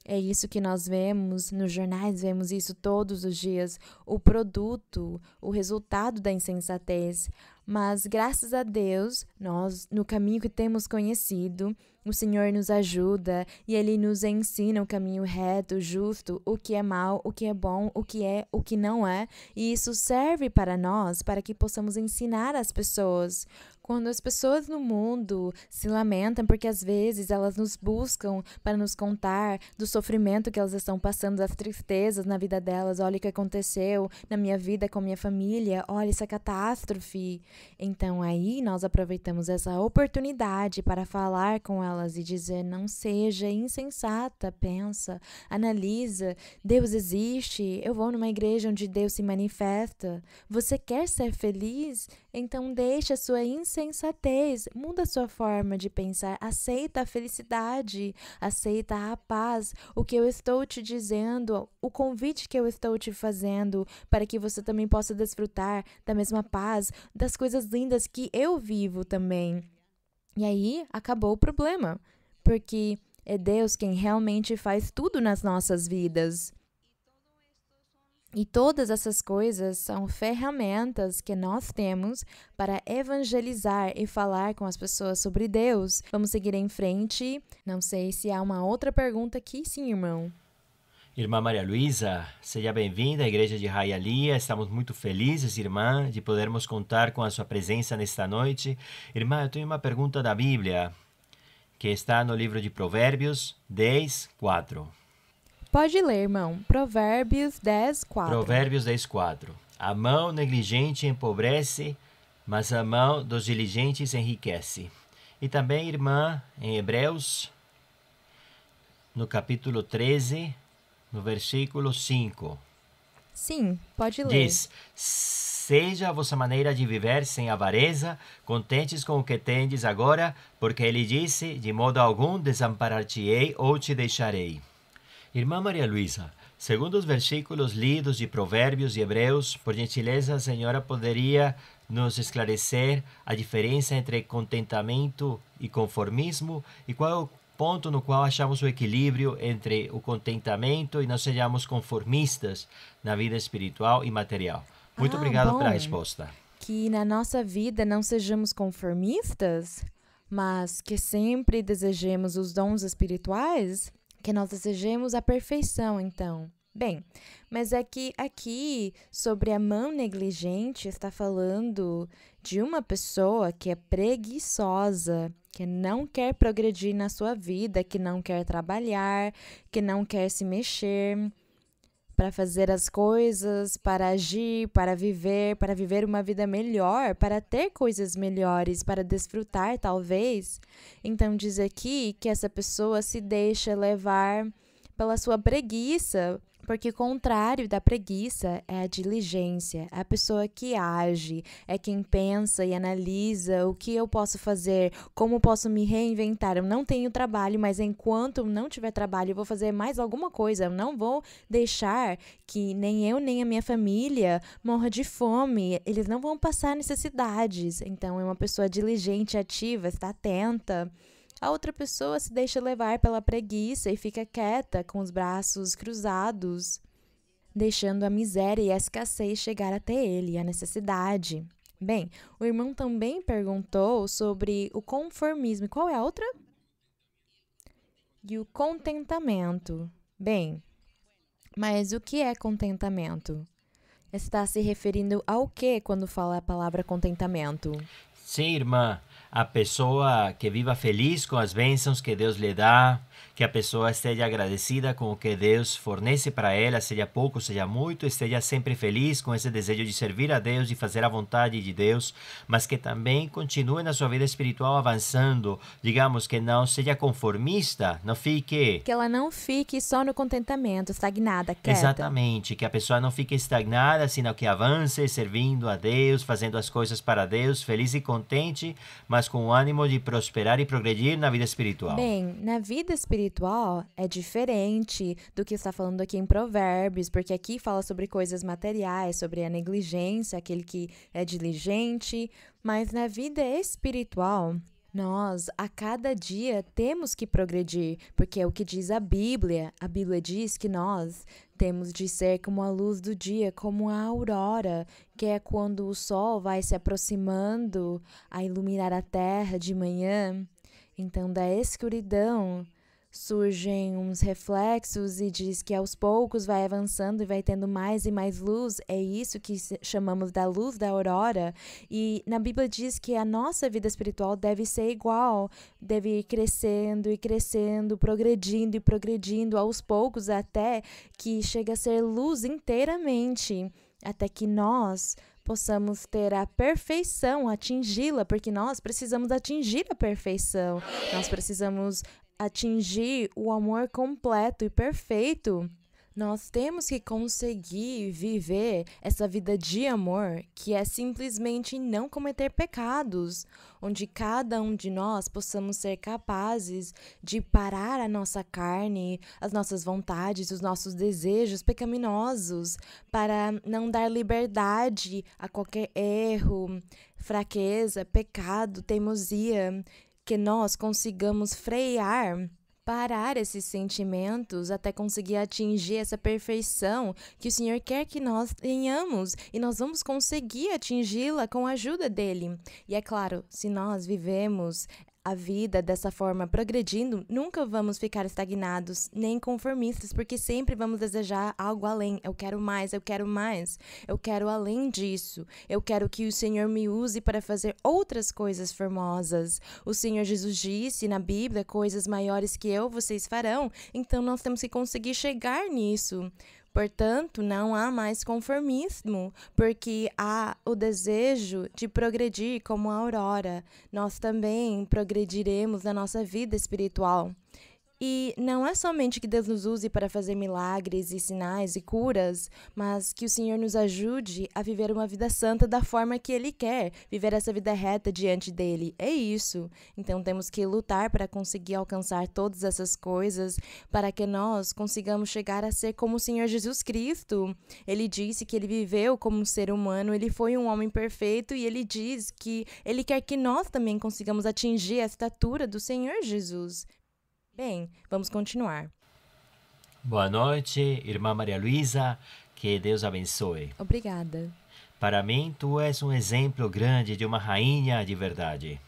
S4: É isso que nós vemos nos jornais, vemos isso todos os dias, o produto, o resultado da insensatez. Mas graças a Deus, nós, no caminho que temos conhecido, o Senhor nos ajuda e Ele nos ensina o caminho reto, justo, o que é mal, o que é bom, o que não é. E isso serve para nós, para que possamos ensinar as pessoas. Quando as pessoas no mundo se lamentam porque às vezes elas nos buscam para nos contar do sofrimento que elas estão passando, das tristezas na vida delas. Olha o que aconteceu na minha vida com minha família, olha essa catástrofe. Então aí nós aproveitamos essa oportunidade para falar com elas e dizer: não seja insensata, pensa, analisa, Deus existe, eu vou numa igreja onde Deus se manifesta. Você quer ser feliz? Então deixa a sua insensatez, muda a sua forma de pensar, aceita a felicidade, aceita a paz, o que eu estou te dizendo, o convite que eu estou te fazendo, para que você também possa desfrutar da mesma paz, das coisas lindas que eu vivo também. E aí acabou o problema, porque é Deus quem realmente faz tudo nas nossas vidas. E todas essas coisas são ferramentas que nós temos para evangelizar e falar com as pessoas sobre Deus. Vamos seguir em frente. Não sei se há uma outra pergunta aqui. Sim, irmão.
S1: Irmã Maria Luísa, seja bem-vinda à Igreja de Hialeah. Estamos muito felizes, irmã, de podermos contar com a sua presença nesta noite. Irmã, eu tenho uma pergunta da Bíblia, que está no livro de Provérbios 10, 4.
S4: Pode ler, irmão. Provérbios 10, 4.
S1: Provérbios 10, 4. A mão negligente empobrece, mas a mão dos diligentes enriquece. E também, irmã, em Hebreus, no capítulo 13, no versículo 5.
S4: Sim, pode ler.
S1: Diz: seja a vossa maneira de viver sem avareza, contentes com o que tendes agora, porque ele disse: de modo algum desamparar-te-ei ou te deixarei. Irmã Maria Luísa, segundo os versículos lidos de Provérbios e Hebreus, por gentileza, a senhora poderia nos esclarecer a diferença entre contentamento e conformismo e qual é o ponto no qual achamos o equilíbrio entre o contentamento e não sejamos conformistas na vida espiritual e material? Muito obrigado pela resposta.
S4: Que na nossa vida não sejamos conformistas, mas que sempre desejemos os dons espirituais? Que nós desejemos a perfeição, então. Bem, mas é que aqui, sobre a mão negligente, está falando de uma pessoa que é preguiçosa, que não quer progredir na sua vida, que não quer trabalhar, que não quer se mexer para fazer as coisas, para agir, para viver uma vida melhor, para ter coisas melhores, para desfrutar, talvez. Então, diz aqui que essa pessoa se deixa levar pela sua preguiça, porque o contrário da preguiça é a diligência, é a pessoa que age, é quem pensa e analisa o que eu posso fazer, como posso me reinventar. Eu não tenho trabalho, mas enquanto não tiver trabalho, eu vou fazer mais alguma coisa. Eu não vou deixar que nem eu, nem a minha família morra de fome. Eles não vão passar necessidades. Então, é uma pessoa diligente, ativa, está atenta. A outra pessoa se deixa levar pela preguiça e fica quieta, com os braços cruzados, deixando a miséria e a escassez chegar até ele, a necessidade. Bem, o irmão também perguntou sobre o conformismo. E qual é a outra? E o contentamento. Bem, mas o que é contentamento? Está se referindo ao que quando fala a palavra contentamento?
S1: Sim, irmã. A pessoa que viva feliz com as bênçãos que Deus lhe dá, que a pessoa esteja agradecida com o que Deus fornece para ela, seja pouco, seja muito, esteja sempre feliz com esse desejo de servir a Deus, de fazer a vontade de Deus, mas que também continue na sua vida espiritual avançando, digamos que não seja conformista, não fique...
S4: Que ela não fique só no contentamento, estagnada, quieta.
S1: Exatamente, que a pessoa não fique estagnada, sino que avance servindo a Deus, fazendo as coisas para Deus, feliz e contente, mas com o ânimo de prosperar e progredir na vida espiritual.
S4: Bem, na vida espiritual é diferente do que está falando aqui em Provérbios, porque aqui fala sobre coisas materiais, sobre a negligência, aquele que é diligente, mas na vida espiritual, nós, a cada dia, temos que progredir, porque é o que diz a Bíblia. A Bíblia diz que nós temos de ser como a luz do dia, como a aurora, que é quando o sol vai se aproximando a iluminar a terra de manhã. Então, da escuridão surgem uns reflexos e diz que aos poucos vai avançando e vai tendo mais e mais luz. É isso que chamamos da luz da aurora. E na Bíblia diz que a nossa vida espiritual deve ser igual, deve ir crescendo e crescendo, progredindo e progredindo aos poucos até que chega a ser luz inteiramente, até que nós possamos ter a perfeição, atingi-la, porque nós precisamos atingir a perfeição. Nós precisamos atingir o amor completo e perfeito. Nós temos que conseguir viver essa vida de amor, que é simplesmente não cometer pecados, onde cada um de nós possamos ser capazes de parar a nossa carne, as nossas vontades, os nossos desejos pecaminosos, para não dar liberdade a qualquer erro, fraqueza, pecado, teimosia, que nós consigamos frear, parar esses sentimentos até conseguir atingir essa perfeição que o Senhor quer que nós tenhamos, e nós vamos conseguir atingi-la com a ajuda dele. E é claro, se nós vivemos a vida dessa forma, progredindo, nunca vamos ficar estagnados, nem conformistas, porque sempre vamos desejar algo além. Eu quero mais, eu quero mais, eu quero além disso. Eu quero que o Senhor me use para fazer outras coisas formosas. O Senhor Jesus disse na Bíblia, coisas maiores que eu, vocês farão. Então, nós temos que conseguir chegar nisso. Portanto, não há mais conformismo, porque há o desejo de progredir como a aurora. Nós também progrediremos na nossa vida espiritual. E não é somente que Deus nos use para fazer milagres e sinais e curas, mas que o Senhor nos ajude a viver uma vida santa da forma que Ele quer, viver essa vida reta diante dEle. É isso. Então temos que lutar para conseguir alcançar todas essas coisas, para que nós consigamos chegar a ser como o Senhor Jesus Cristo. Ele disse que Ele viveu como um ser humano, Ele foi um homem perfeito, e Ele diz que Ele quer que nós também consigamos atingir a estatura do Senhor Jesus. Bem, vamos continuar.
S1: Boa noite, irmã Maria Luísa, que Deus abençoe.
S4: Obrigada.
S1: Para mim, tu és um exemplo grande de uma rainha de verdade.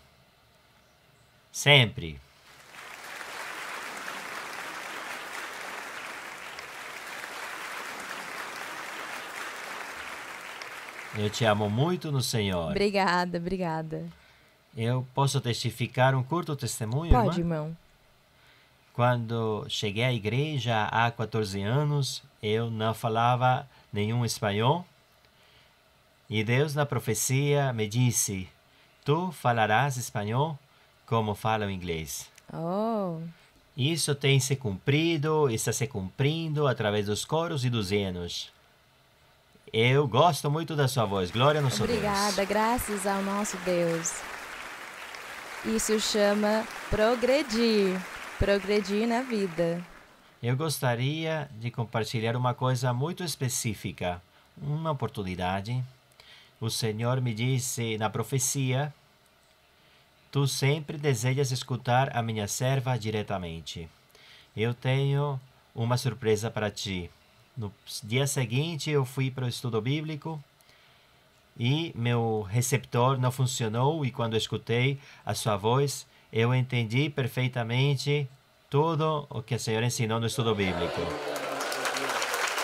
S1: Sempre. Eu te amo muito no Senhor.
S4: Obrigada, obrigada.
S1: Eu posso testificar um curto testemunho,
S4: Pode,
S1: irmã?
S4: irmão.
S1: Quando cheguei à igreja há 14 anos, eu não falava nenhum espanhol. E Deus, na profecia, me disse: tu falarás espanhol como fala o inglês.
S4: Oh,
S1: Isso tem se cumprido, está se cumprindo através dos coros e dos hinos. Eu gosto muito da sua voz. Glória no seu Deus.
S4: obrigada, graças ao nosso Deus. Isso chama progredir. Progredir na vida.
S1: Eu gostaria de compartilhar uma coisa muito específica. Uma oportunidade. O Senhor me disse na profecia: tu sempre desejas escutar a minha serva diretamente. Eu tenho uma surpresa para ti. No dia seguinte, eu fui para o estudo bíblico e meu receptor não funcionou, e quando escutei a sua voz, eu entendi perfeitamente tudo o que a senhora ensinou no estudo bíblico.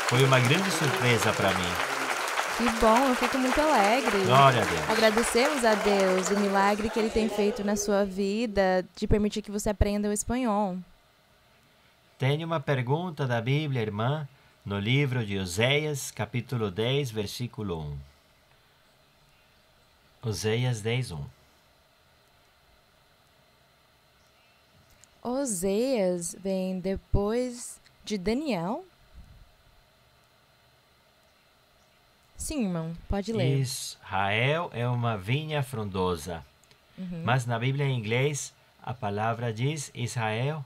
S1: Foi uma grande surpresa para mim.
S4: Que bom, eu fico muito alegre.
S1: Glória a Deus.
S4: Agradecemos a Deus o milagre que Ele tem feito na sua vida, de permitir que você aprenda o espanhol.
S1: Tem uma pergunta da Bíblia, irmã, no livro de Oséias, capítulo 10, versículo 1. Oséias 10, 1.
S4: Oséias vem depois de Daniel? Sim, irmão, pode ler.
S1: Israel é uma vinha frondosa. Mas na Bíblia em inglês, a palavra diz Israel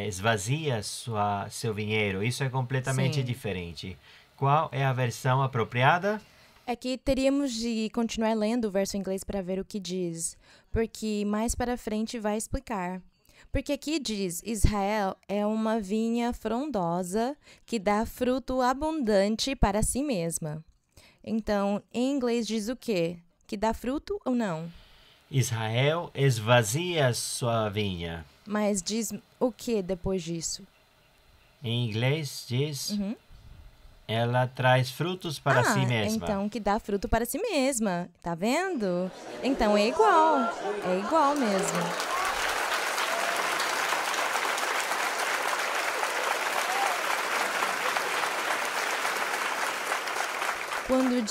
S1: esvazia seu vinheiro. Isso é completamente
S4: Sim.
S1: diferente. Qual é a versão apropriada?
S4: É que teríamos de continuar lendo o verso em inglês para ver o que diz, porque mais para frente vai explicar. Porque aqui diz, Israel é uma vinha frondosa que dá fruto abundante para si mesma. Então, em inglês diz o quê? Que dá fruto ou não?
S1: Israel esvazia sua vinha.
S4: Mas diz o que depois disso?
S1: Em inglês diz, ela traz frutos para si mesma.
S4: Então que dá fruto para si mesma. Tá vendo? Então é igual. É igual mesmo. Quando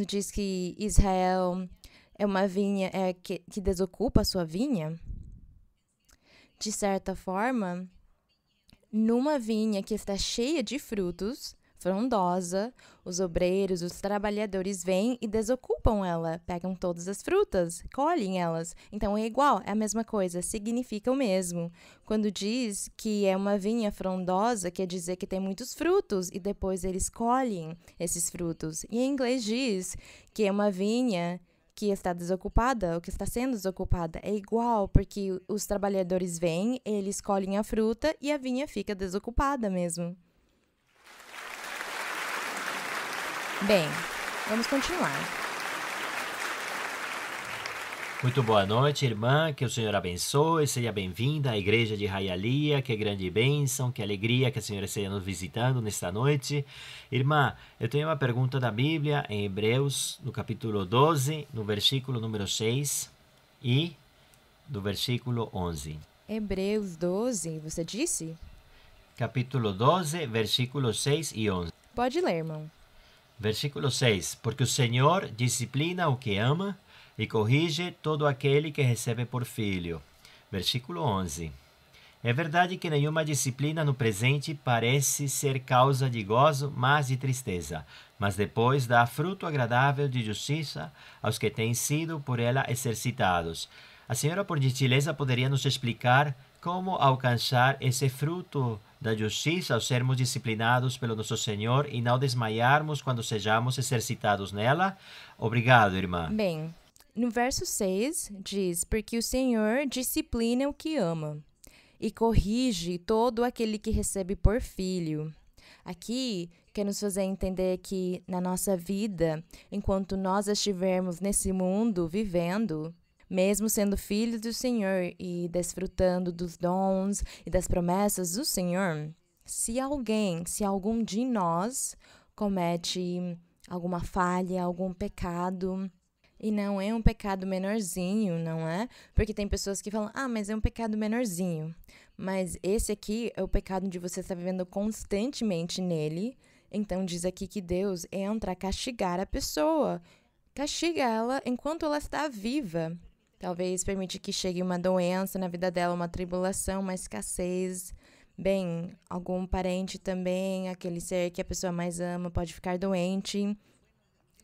S4: diz que Israel é uma vinha que desocupa a sua vinha, de certa forma, numa vinha que está cheia de frutos, frondosa, os obreiros, os trabalhadores vêm e desocupam ela, pegam todas as frutas, colhem elas. Então é igual, é a mesma coisa, significa o mesmo. Quando diz que é uma vinha frondosa, quer dizer que tem muitos frutos e depois eles colhem esses frutos. E em inglês diz que é uma vinha que está desocupada, ou que está sendo desocupada. É igual, porque os trabalhadores vêm, eles colhem a fruta e a vinha fica desocupada mesmo. Bem, vamos continuar.
S1: Muito boa noite, irmã. Que o Senhor abençoe. Seja bem-vinda à Igreja de Hialeah. Que grande bênção, que alegria que a Senhora esteja nos visitando nesta noite. Irmã, eu tenho uma pergunta da Bíblia em Hebreus, no capítulo 12, no versículo número 6 e do versículo 11.
S4: Hebreus 12, você disse?
S1: Capítulo 12, versículos 6 e 11.
S4: Pode ler, irmão.
S1: Versículo 6. Porque o Senhor disciplina o que ama e corrige todo aquele que recebe por filho. Versículo 11. É verdade que nenhuma disciplina no presente parece ser causa de gozo, mas de tristeza. Mas depois dá fruto agradável de justiça aos que têm sido por ela exercitados. A senhora, por gentileza, poderia nos explicar como alcançar esse fruto da justiça ao sermos disciplinados pelo nosso Senhor e não desmaiarmos quando sejamos exercitados nela? Obrigado, irmã.
S4: Bem, no verso 6 diz, porque o Senhor disciplina o que ama e corrige todo aquele que recebe por filho. Aqui, quer nos fazer entender que na nossa vida, enquanto nós estivermos nesse mundo vivendo, mesmo sendo filhos do Senhor e desfrutando dos dons e das promessas do Senhor, se algum de nós comete alguma falha, algum pecado, e não é um pecado menorzinho, não é? Porque tem pessoas que falam, mas é um pecado menorzinho. Mas esse aqui é o pecado onde você está vivendo constantemente nele. Então diz aqui que Deus entra a castigar a pessoa. Castiga ela enquanto ela está viva. Talvez permite que chegue uma doença na vida dela, uma tribulação, uma escassez. Bem, algum parente também, aquele ser que a pessoa mais ama, pode ficar doente.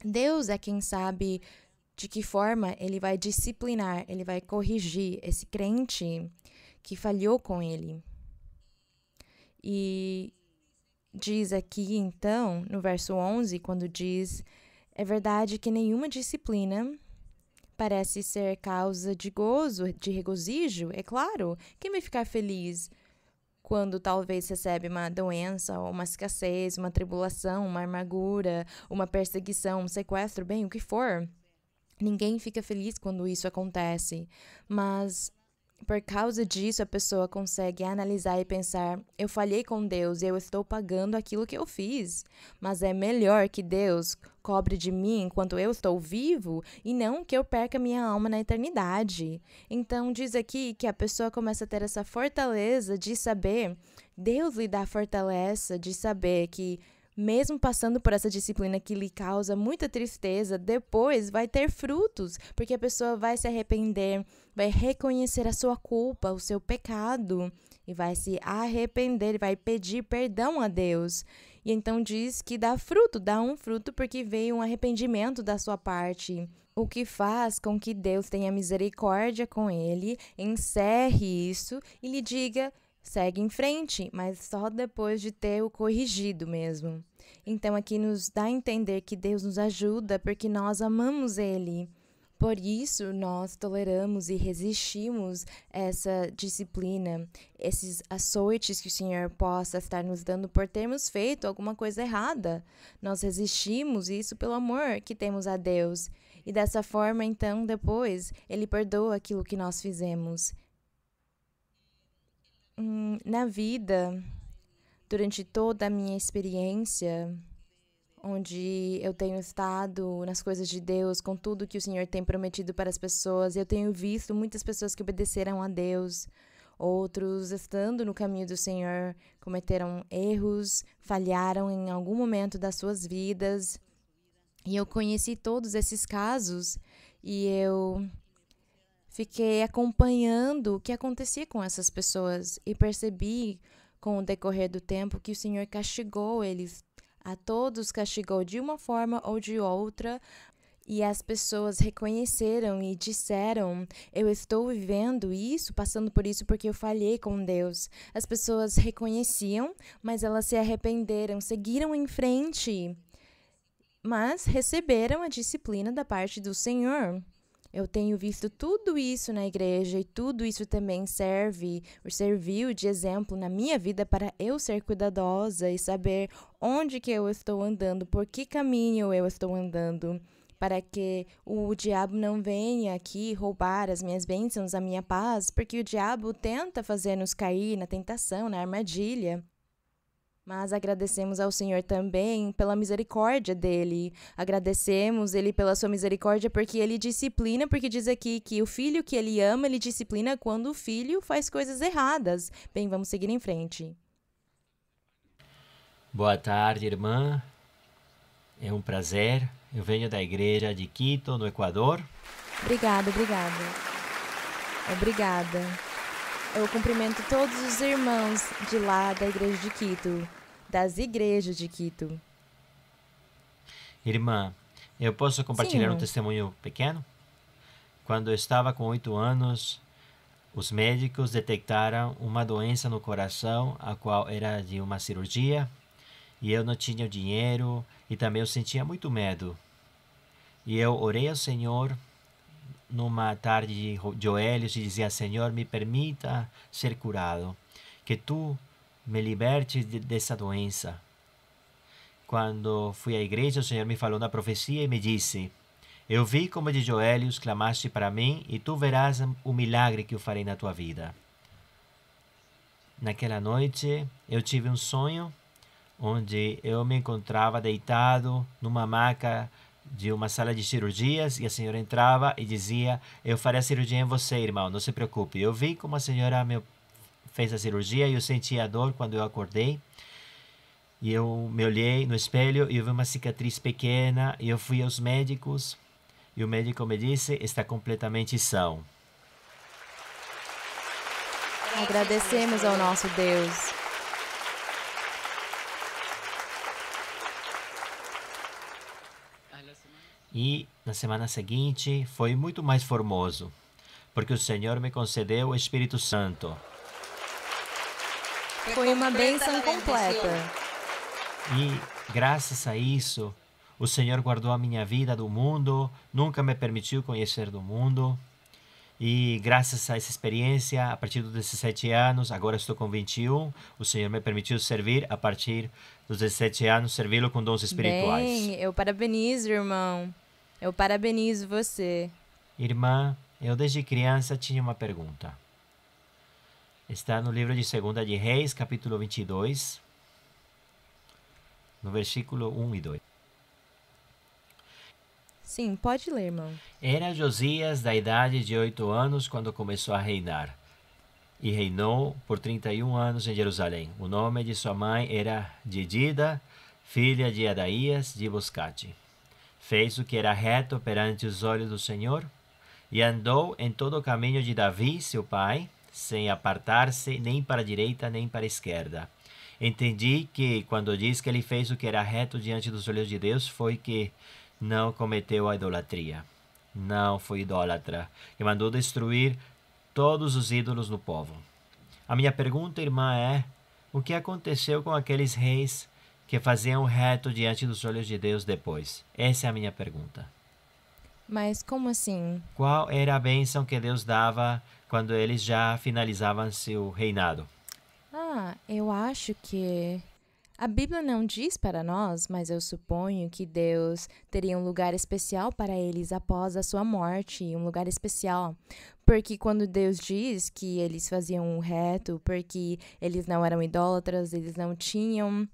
S4: Deus é quem sabe de que forma ele vai disciplinar, ele vai corrigir esse crente que falhou com ele. E diz aqui, então, no verso 11, quando diz, é verdade que nenhuma disciplina parece ser causa de gozo, de regozijo, é claro. Quem vai ficar feliz quando talvez recebe uma doença, ou uma escassez, uma tribulação, uma amargura, uma perseguição, um sequestro, bem, o que for? Ninguém fica feliz quando isso acontece. Mas por causa disso, a pessoa consegue analisar e pensar: eu falhei com Deus e eu estou pagando aquilo que eu fiz. Mas é melhor que Deus cobre de mim enquanto eu estou vivo e não que eu perca minha alma na eternidade. Então, diz aqui que a pessoa começa a ter essa fortaleza de saber, Deus lhe dá a fortaleza de saber que, mesmo passando por essa disciplina que lhe causa muita tristeza, depois vai ter frutos, porque a pessoa vai se arrepender, vai reconhecer a sua culpa, o seu pecado, e vai se arrepender, vai pedir perdão a Deus. E então diz que dá um fruto porque veio um arrependimento da sua parte, o que faz com que Deus tenha misericórdia com ele, encerre isso e lhe diga: segue em frente, mas só depois de ter o corrigido mesmo. Então aqui nos dá a entender que Deus nos ajuda porque nós amamos Ele. Por isso nós toleramos e resistimos essa disciplina, esses açoites que o Senhor possa estar nos dando por termos feito alguma coisa errada. Nós resistimos isso pelo amor que temos a Deus. E dessa forma, então, depois, Ele perdoa aquilo que nós fizemos. Na vida, durante toda a minha experiência, onde eu tenho estado nas coisas de Deus, com tudo que o Senhor tem prometido para as pessoas, eu tenho visto muitas pessoas que obedeceram a Deus, outros, estando no caminho do Senhor, cometeram erros, falharam em algum momento das suas vidas. E eu conheci todos esses casos e eu fiquei acompanhando o que acontecia com essas pessoas e percebi, com o decorrer do tempo, que o Senhor castigou eles. A todos castigou de uma forma ou de outra, e as pessoas reconheceram e disseram: eu estou vivendo isso, passando por isso porque eu falhei com Deus. As pessoas reconheciam, mas elas se arrependeram, seguiram em frente, mas receberam a disciplina da parte do Senhor. Eu tenho visto tudo isso na igreja e tudo isso também serviu de exemplo na minha vida para eu ser cuidadosa e saber onde que eu estou andando, por que caminho eu estou andando, para que o diabo não venha aqui roubar as minhas bênçãos, a minha paz, porque o diabo tenta fazer-nos cair na tentação, na armadilha. Mas agradecemos ao Senhor também pela misericórdia dele. Agradecemos ele pela sua misericórdia porque ele disciplina, porque diz aqui que o filho que ele ama, ele disciplina quando o filho faz coisas erradas. Bem, vamos seguir em frente.
S1: Boa tarde, irmã. É um prazer. Eu venho da igreja de Quito, no Equador.
S4: Obrigada. Eu cumprimento todos os irmãos de lá da igreja de Quito, das igrejas de Quito.
S1: Irmã, eu posso compartilhar
S4: Sim.
S1: um testemunho pequeno? Quando eu estava com 8 anos, os médicos detectaram uma doença no coração, a qual era de uma cirurgia, e eu não tinha o dinheiro e também eu sentia muito medo. E eu orei ao Senhor numa tarde de joelhos e dizia: Senhor, me permita ser curado, que tu me libertes dessa doença. Quando fui à igreja, o Senhor me falou na profecia e me disse: eu vi como de joelhos clamaste para mim e tu verás o milagre que eu farei na tua vida. Naquela noite eu tive um sonho onde eu me encontrava deitado numa maca de uma sala de cirurgias e a senhora entrava e dizia: eu farei a cirurgia em você, irmão, não se preocupe. Eu vi como a senhora fez a cirurgia e eu senti a dor quando eu acordei. E eu me olhei no espelho e eu vi uma cicatriz pequena e eu fui aos médicos e o médico me disse: está completamente são.
S4: Agradecemos ao nosso Deus.
S1: E na semana seguinte foi muito mais formoso, porque o Senhor me concedeu o Espírito Santo.
S4: Foi uma bênção completa.
S1: E graças a isso, o Senhor guardou a minha vida do mundo, nunca me permitiu conhecer do mundo. E graças a essa experiência, a partir dos 17 anos, agora estou com 21, o Senhor me permitiu servir a partir dos 17 anos, servi-lo com dons espirituais.
S4: Bem, eu parabenizo, irmão. Eu parabenizo você.
S1: Irmã, eu desde criança tinha uma pergunta. Está no livro de 2 de Reis, capítulo 22, no versículo 1 e 2.
S4: Sim, pode ler, irmão.
S1: Era Josias da idade de 8 anos quando começou a reinar. E reinou por 31 anos em Jerusalém. O nome de sua mãe era Jedida, filha de Adaías de Boscate. Fez o que era reto perante os olhos do Senhor e andou em todo o caminho de Davi, seu pai, sem apartar-se nem para a direita nem para a esquerda. Entendi que, quando diz que ele fez o que era reto diante dos olhos de Deus, foi que não cometeu a idolatria. Não foi idólatra. E mandou destruir todos os ídolos no povo. A minha pergunta, irmã, é: o que aconteceu com aqueles reis que faziam reto diante dos olhos de Deus depois? Essa é a minha pergunta.
S4: Mas como assim?
S1: Qual era a bênção que Deus dava quando eles já finalizavam seu reinado?
S4: Eu acho que a Bíblia não diz para nós, mas eu suponho que Deus teria um lugar especial para eles após a sua morte, um lugar especial. Porque quando Deus diz que eles faziam o reto, porque eles não eram idólatras, eles não tinham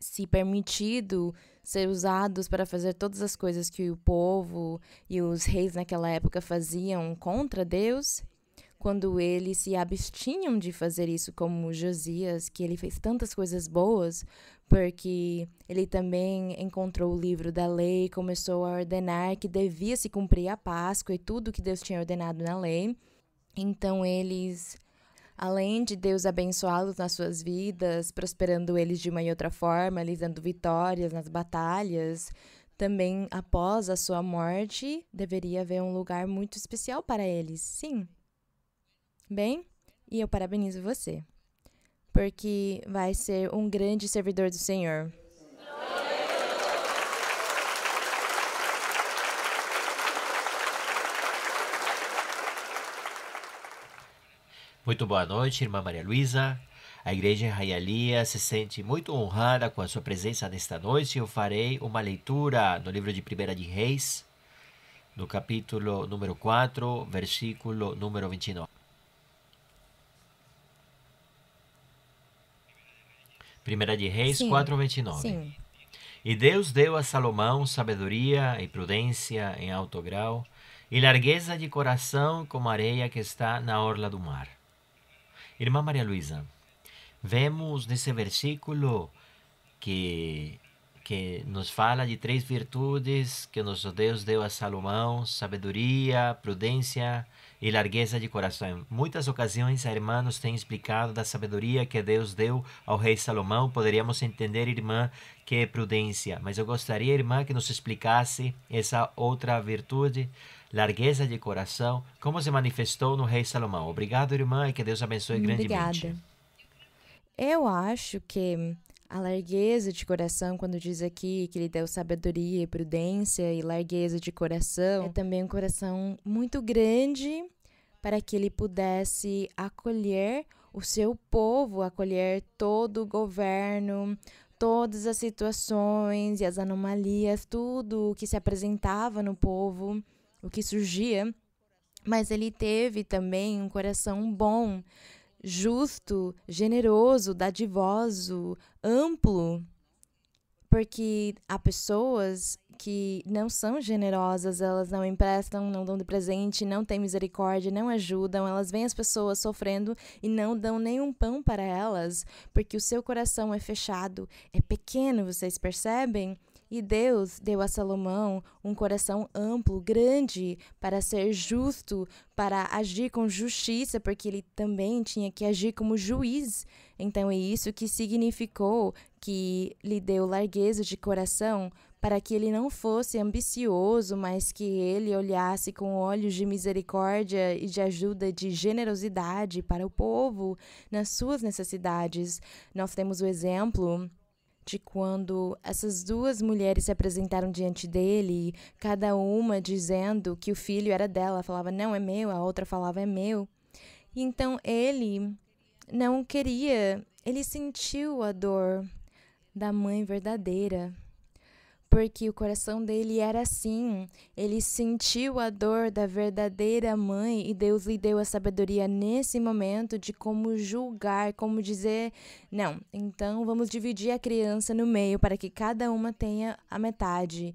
S4: se permitido ser usados para fazer todas as coisas que o povo e os reis naquela época faziam contra Deus, quando eles se abstinham de fazer isso, como Josias, que ele fez tantas coisas boas, porque ele também encontrou o livro da lei, começou a ordenar que devia se cumprir a Páscoa e tudo que Deus tinha ordenado na lei. Então eles, além de Deus abençoá-los nas suas vidas, prosperando eles de uma e outra forma, lhes dando vitórias nas batalhas, também após a sua morte, deveria haver um lugar muito especial para eles, sim. Bem, e eu parabenizo você, porque vai ser um grande servidor do Senhor.
S1: Muito boa noite, irmã Maria Luísa. A Igreja em Hialeah se sente muito honrada com a sua presença nesta noite. Eu farei uma leitura no livro de 1 de Reis, no capítulo número 4, versículo número 29. 1 de Reis 4, 29.
S4: Sim.
S1: E Deus deu a Salomão sabedoria e prudência em alto grau, e largueza de coração como a areia que está na orla do mar. Irmã Maria Luísa, vemos nesse versículo que nos fala de 3 virtudes que nosso Deus deu a Salomão: sabedoria, prudência e largueza de coração. Em muitas ocasiões, a irmã nos tem explicado da sabedoria que Deus deu ao rei Salomão. Poderíamos entender, irmã, que é prudência, mas eu gostaria, irmã, que nos explicasse essa outra virtude, largueza de coração, como se manifestou no rei Salomão. Obrigado, irmã, e que Deus abençoe grandemente.
S4: Obrigada. Eu acho que a largueza de coração, quando diz aqui que ele deu sabedoria e prudência e largueza de coração, é também um coração muito grande para que ele pudesse acolher o seu povo, acolher todo o governo, todas as situações e as anomalias, tudo o que se apresentava no povo, o que surgia. Mas ele teve também um coração bom, justo, generoso, dadivoso, amplo, porque há pessoas que não são generosas, elas não emprestam, não dão de presente, não têm misericórdia, não ajudam, elas veem as pessoas sofrendo e não dão nenhum pão para elas, porque o seu coração é fechado, é pequeno, vocês percebem? E Deus deu a Salomão um coração amplo, grande, para ser justo, para agir com justiça, porque ele também tinha que agir como juiz. Então é isso que significou que lhe deu largueza de coração, para que ele não fosse ambicioso, mas que ele olhasse com olhos de misericórdia e de ajuda, de generosidade para o povo nas suas necessidades. Nós temos o exemplo de quando essas 2 mulheres se apresentaram diante dele, cada uma dizendo que o filho era dela, falava, não, é meu, a outra falava, é meu. E então ele não queria, ele sentiu a dor da mãe verdadeira, porque o coração dele era assim. Ele sentiu a dor da verdadeira mãe e Deus lhe deu a sabedoria nesse momento de como julgar, como dizer, não, então vamos dividir a criança no meio para que cada uma tenha a metade.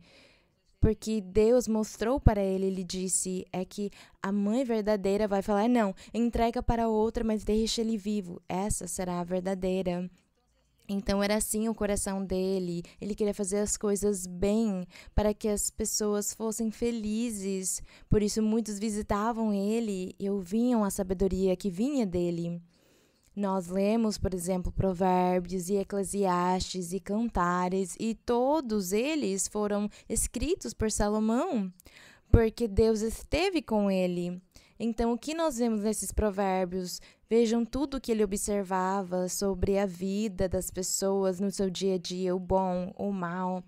S4: Porque Deus mostrou para ele, ele disse, é que a mãe verdadeira vai falar, não, entrega para outra, mas deixa ele vivo. Essa será a verdadeira. Então era assim o coração dele, ele queria fazer as coisas bem para que as pessoas fossem felizes. Por isso muitos visitavam ele e ouviam a sabedoria que vinha dele. Nós lemos, por exemplo, Provérbios e Eclesiastes e Cantares, e todos eles foram escritos por Salomão, porque Deus esteve com ele. Então, o que nós vemos nesses provérbios? Vejam tudo o que ele observava sobre a vida das pessoas no seu dia a dia, o bom, o mal,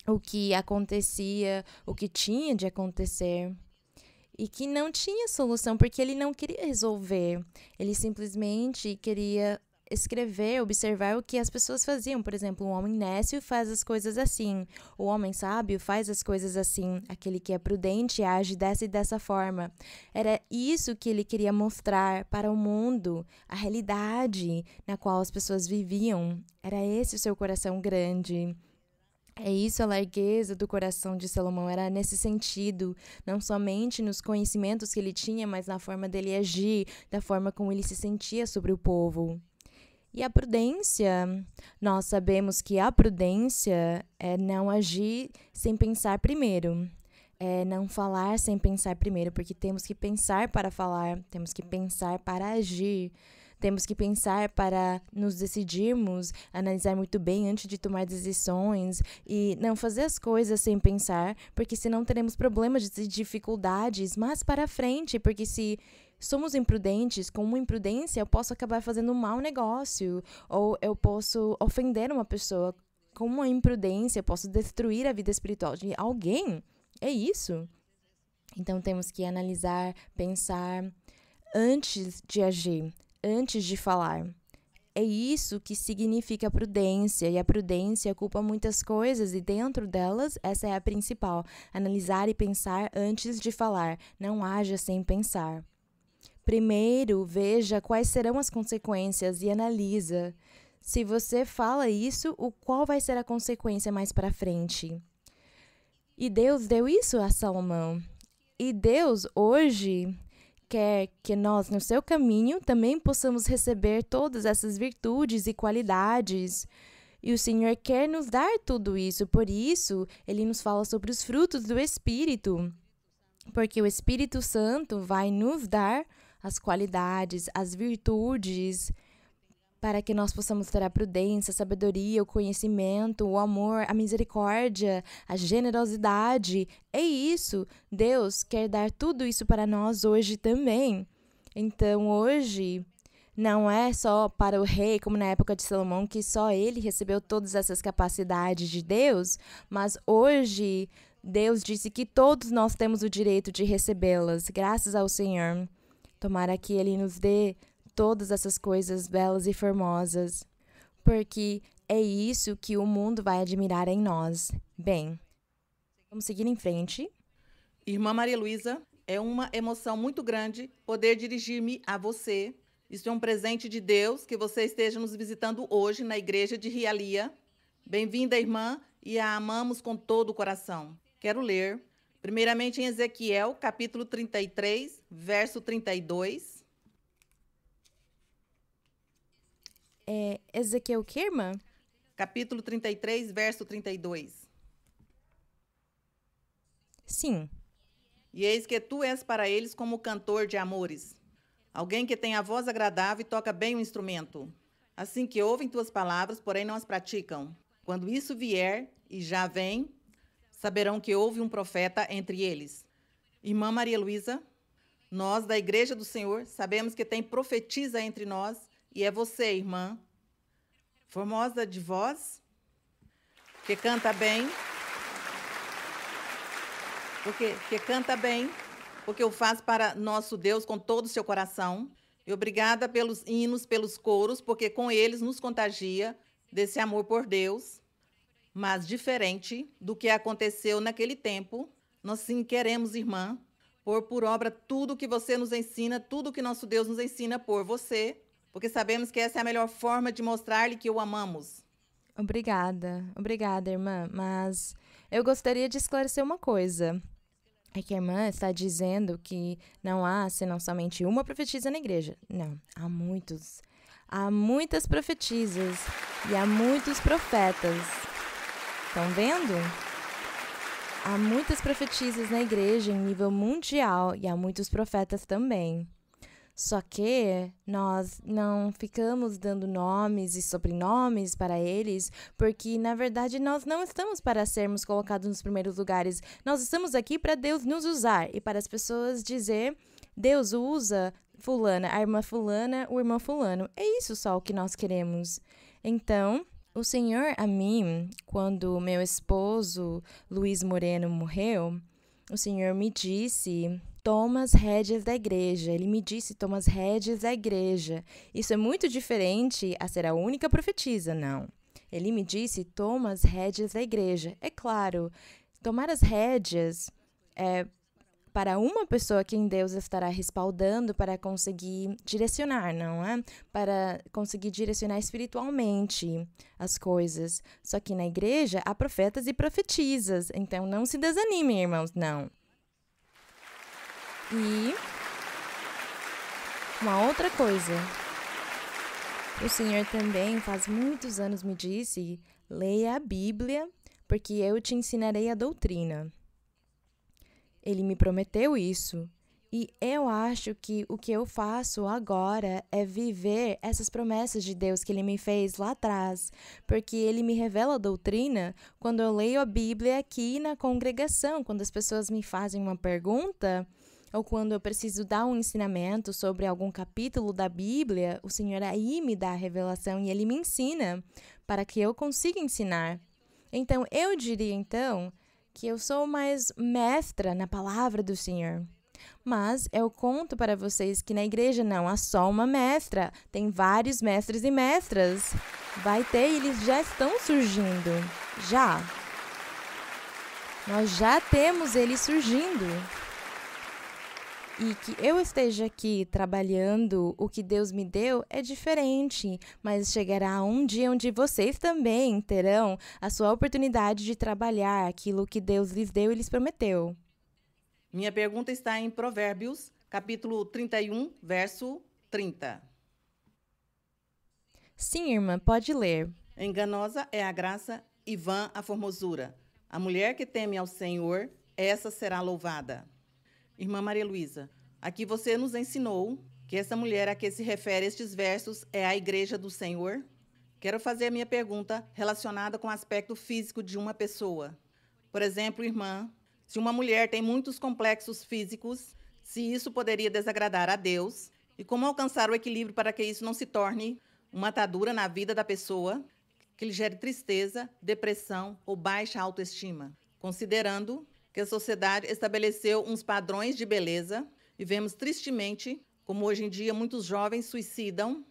S4: o que acontecia, o que tinha de acontecer. E que não tinha solução, porque ele não queria resolver. Ele simplesmente queria escrever, observar o que as pessoas faziam. Por exemplo, um homem nécio faz as coisas assim. O homem sábio faz as coisas assim. Aquele que é prudente age dessa e dessa forma. Era isso que ele queria mostrar para o mundo, a realidade na qual as pessoas viviam. Era esse o seu coração grande. É isso a largueza do coração de Salomão, era nesse sentido, não somente nos conhecimentos que ele tinha, mas na forma dele agir, da forma como ele se sentia sobre o povo. E a prudência, nós sabemos que a prudência é não agir sem pensar primeiro, é não falar sem pensar primeiro, porque temos que pensar para falar, temos que pensar para agir. Temos que pensar para nos decidirmos, analisar muito bem antes de tomar decisões e não fazer as coisas sem pensar, porque senão teremos problemas e dificuldades mais para frente, porque se somos imprudentes, com uma imprudência eu posso acabar fazendo um mau negócio, ou eu posso ofender uma pessoa. Com uma imprudência eu posso destruir a vida espiritual de alguém. É isso. Então temos que analisar, pensar antes de agir. Antes de falar. É isso que significa prudência, e a prudência ocupa muitas coisas, e dentro delas, essa é a principal. Analisar e pensar antes de falar. Não haja sem pensar. Primeiro, veja quais serão as consequências e analisa. Se você fala isso, qual vai ser a consequência mais para frente? E Deus deu isso a Salomão. E Deus, hoje, quer que nós, no seu caminho, também possamos receber todas essas virtudes e qualidades. E o Senhor quer nos dar tudo isso. Por isso, Ele nos fala sobre os frutos do Espírito. Porque o Espírito Santo vai nos dar as qualidades, as virtudes, para que nós possamos ter a prudência, a sabedoria, o conhecimento, o amor, a misericórdia, a generosidade. É isso. Deus quer dar tudo isso para nós hoje também. Então, hoje, não é só para o rei, como na época de Salomão, que só ele recebeu todas essas capacidades de Deus, mas hoje, Deus disse que todos nós temos o direito de recebê-las, graças ao Senhor. Tomara que Ele nos dê todas essas coisas belas e formosas, porque é isso que o mundo vai admirar em nós. Bem, vamos seguir em frente.
S5: Irmã Maria Luísa, é uma emoção muito grande poder dirigir-me a você. Isso é um presente de Deus que você esteja nos visitando hoje na igreja de Hialeah. Bem-vinda, irmã, e a amamos com todo o coração. Quero ler, primeiramente em Ezequiel, capítulo 33, verso 32.
S4: Ezequiel o quê, irmã?
S5: Capítulo 33, verso 32.
S4: Sim.
S5: E eis que tu és para eles como cantor de amores, alguém que tem a voz agradável e toca bem o instrumento. Assim que ouvem tuas palavras, porém não as praticam. Quando isso vier, e já vem, saberão que houve um profeta entre eles. Irmã Maria Luísa, nós da Igreja do Senhor sabemos que tem profetisa entre nós, e é você, irmã, formosa de voz, que canta bem, porque o faz para nosso Deus com todo o seu coração. E obrigada pelos hinos, pelos coros, porque com eles nos contagia desse amor por Deus. Mas diferente do que aconteceu naquele tempo, nós sim queremos, irmã, pôr por obra tudo que você nos ensina, tudo que nosso Deus nos ensina por você, porque sabemos que essa é a melhor forma de mostrar-lhe que o amamos.
S4: Obrigada, irmã. Mas eu gostaria de esclarecer uma coisa. É que a irmã está dizendo que não há senão somente uma profetisa na igreja. Não, há muitos. Há muitas profetisas e há muitos profetas. Estão vendo? Há muitas profetisas na igreja em nível mundial e há muitos profetas também. Só que nós não ficamos dando nomes e sobrenomes para eles, porque, na verdade, nós não estamos para sermos colocados nos primeiros lugares. Nós estamos aqui para Deus nos usar e para as pessoas dizer, Deus usa fulana, a irmã fulana, o irmão fulano. É isso só o que nós queremos. Então, o Senhor a mim, quando meu esposo Luiz Moreno morreu, o Senhor me disse... Toma as rédeas da igreja. Ele me disse, toma as rédeas da igreja. Isso é muito diferente a ser a única profetisa, não. Ele me disse, toma as rédeas da igreja. É claro, tomar as rédeas é para uma pessoa quem Deus estará respaldando para conseguir direcionar, não é? Para conseguir direcionar espiritualmente as coisas. Só que na igreja há profetas e profetisas. Então não se desanimem, irmãos, não. E uma outra coisa, o Senhor também faz muitos anos me disse, leia a Bíblia, porque eu te ensinarei a doutrina. Ele me prometeu isso, e eu acho que o que eu faço agora é viver essas promessas de Deus que Ele me fez lá atrás, porque Ele me revela a doutrina quando eu leio a Bíblia aqui na congregação, quando as pessoas me fazem uma pergunta... Ou quando eu preciso dar um ensinamento sobre algum capítulo da Bíblia, o Senhor aí me dá a revelação e Ele me ensina para que eu consiga ensinar. Então, eu diria, que eu sou mais mestra na palavra do Senhor. Mas eu conto para vocês que na igreja não há só uma mestra, tem vários mestres e mestras. Vai ter, eles já estão surgindo. Já. Nós já temos eles surgindo. E que eu esteja aqui trabalhando o que Deus me deu é diferente, mas chegará um dia onde vocês também terão a sua oportunidade de trabalhar aquilo que Deus lhes deu e lhes prometeu.
S5: Minha pergunta está em Provérbios, capítulo 31, verso 30.
S4: Sim, irmã, pode ler.
S5: Enganosa é a graça e vã a formosura. A mulher que teme ao Senhor, essa será louvada. Irmã Maria Luísa, aqui você nos ensinou que essa mulher a que se refere estes versos é a igreja do Senhor. Quero fazer a minha pergunta relacionada com o aspecto físico de uma pessoa. Por exemplo, irmã, se uma mulher tem muitos complexos físicos, se isso poderia desagradar a Deus, e como alcançar o equilíbrio para que isso não se torne uma atadura na vida da pessoa, que lhe gere tristeza, depressão ou baixa autoestima, considerando que a sociedade estabeleceu uns padrões de beleza e vemos tristemente como hoje em dia muitos jovens suicidam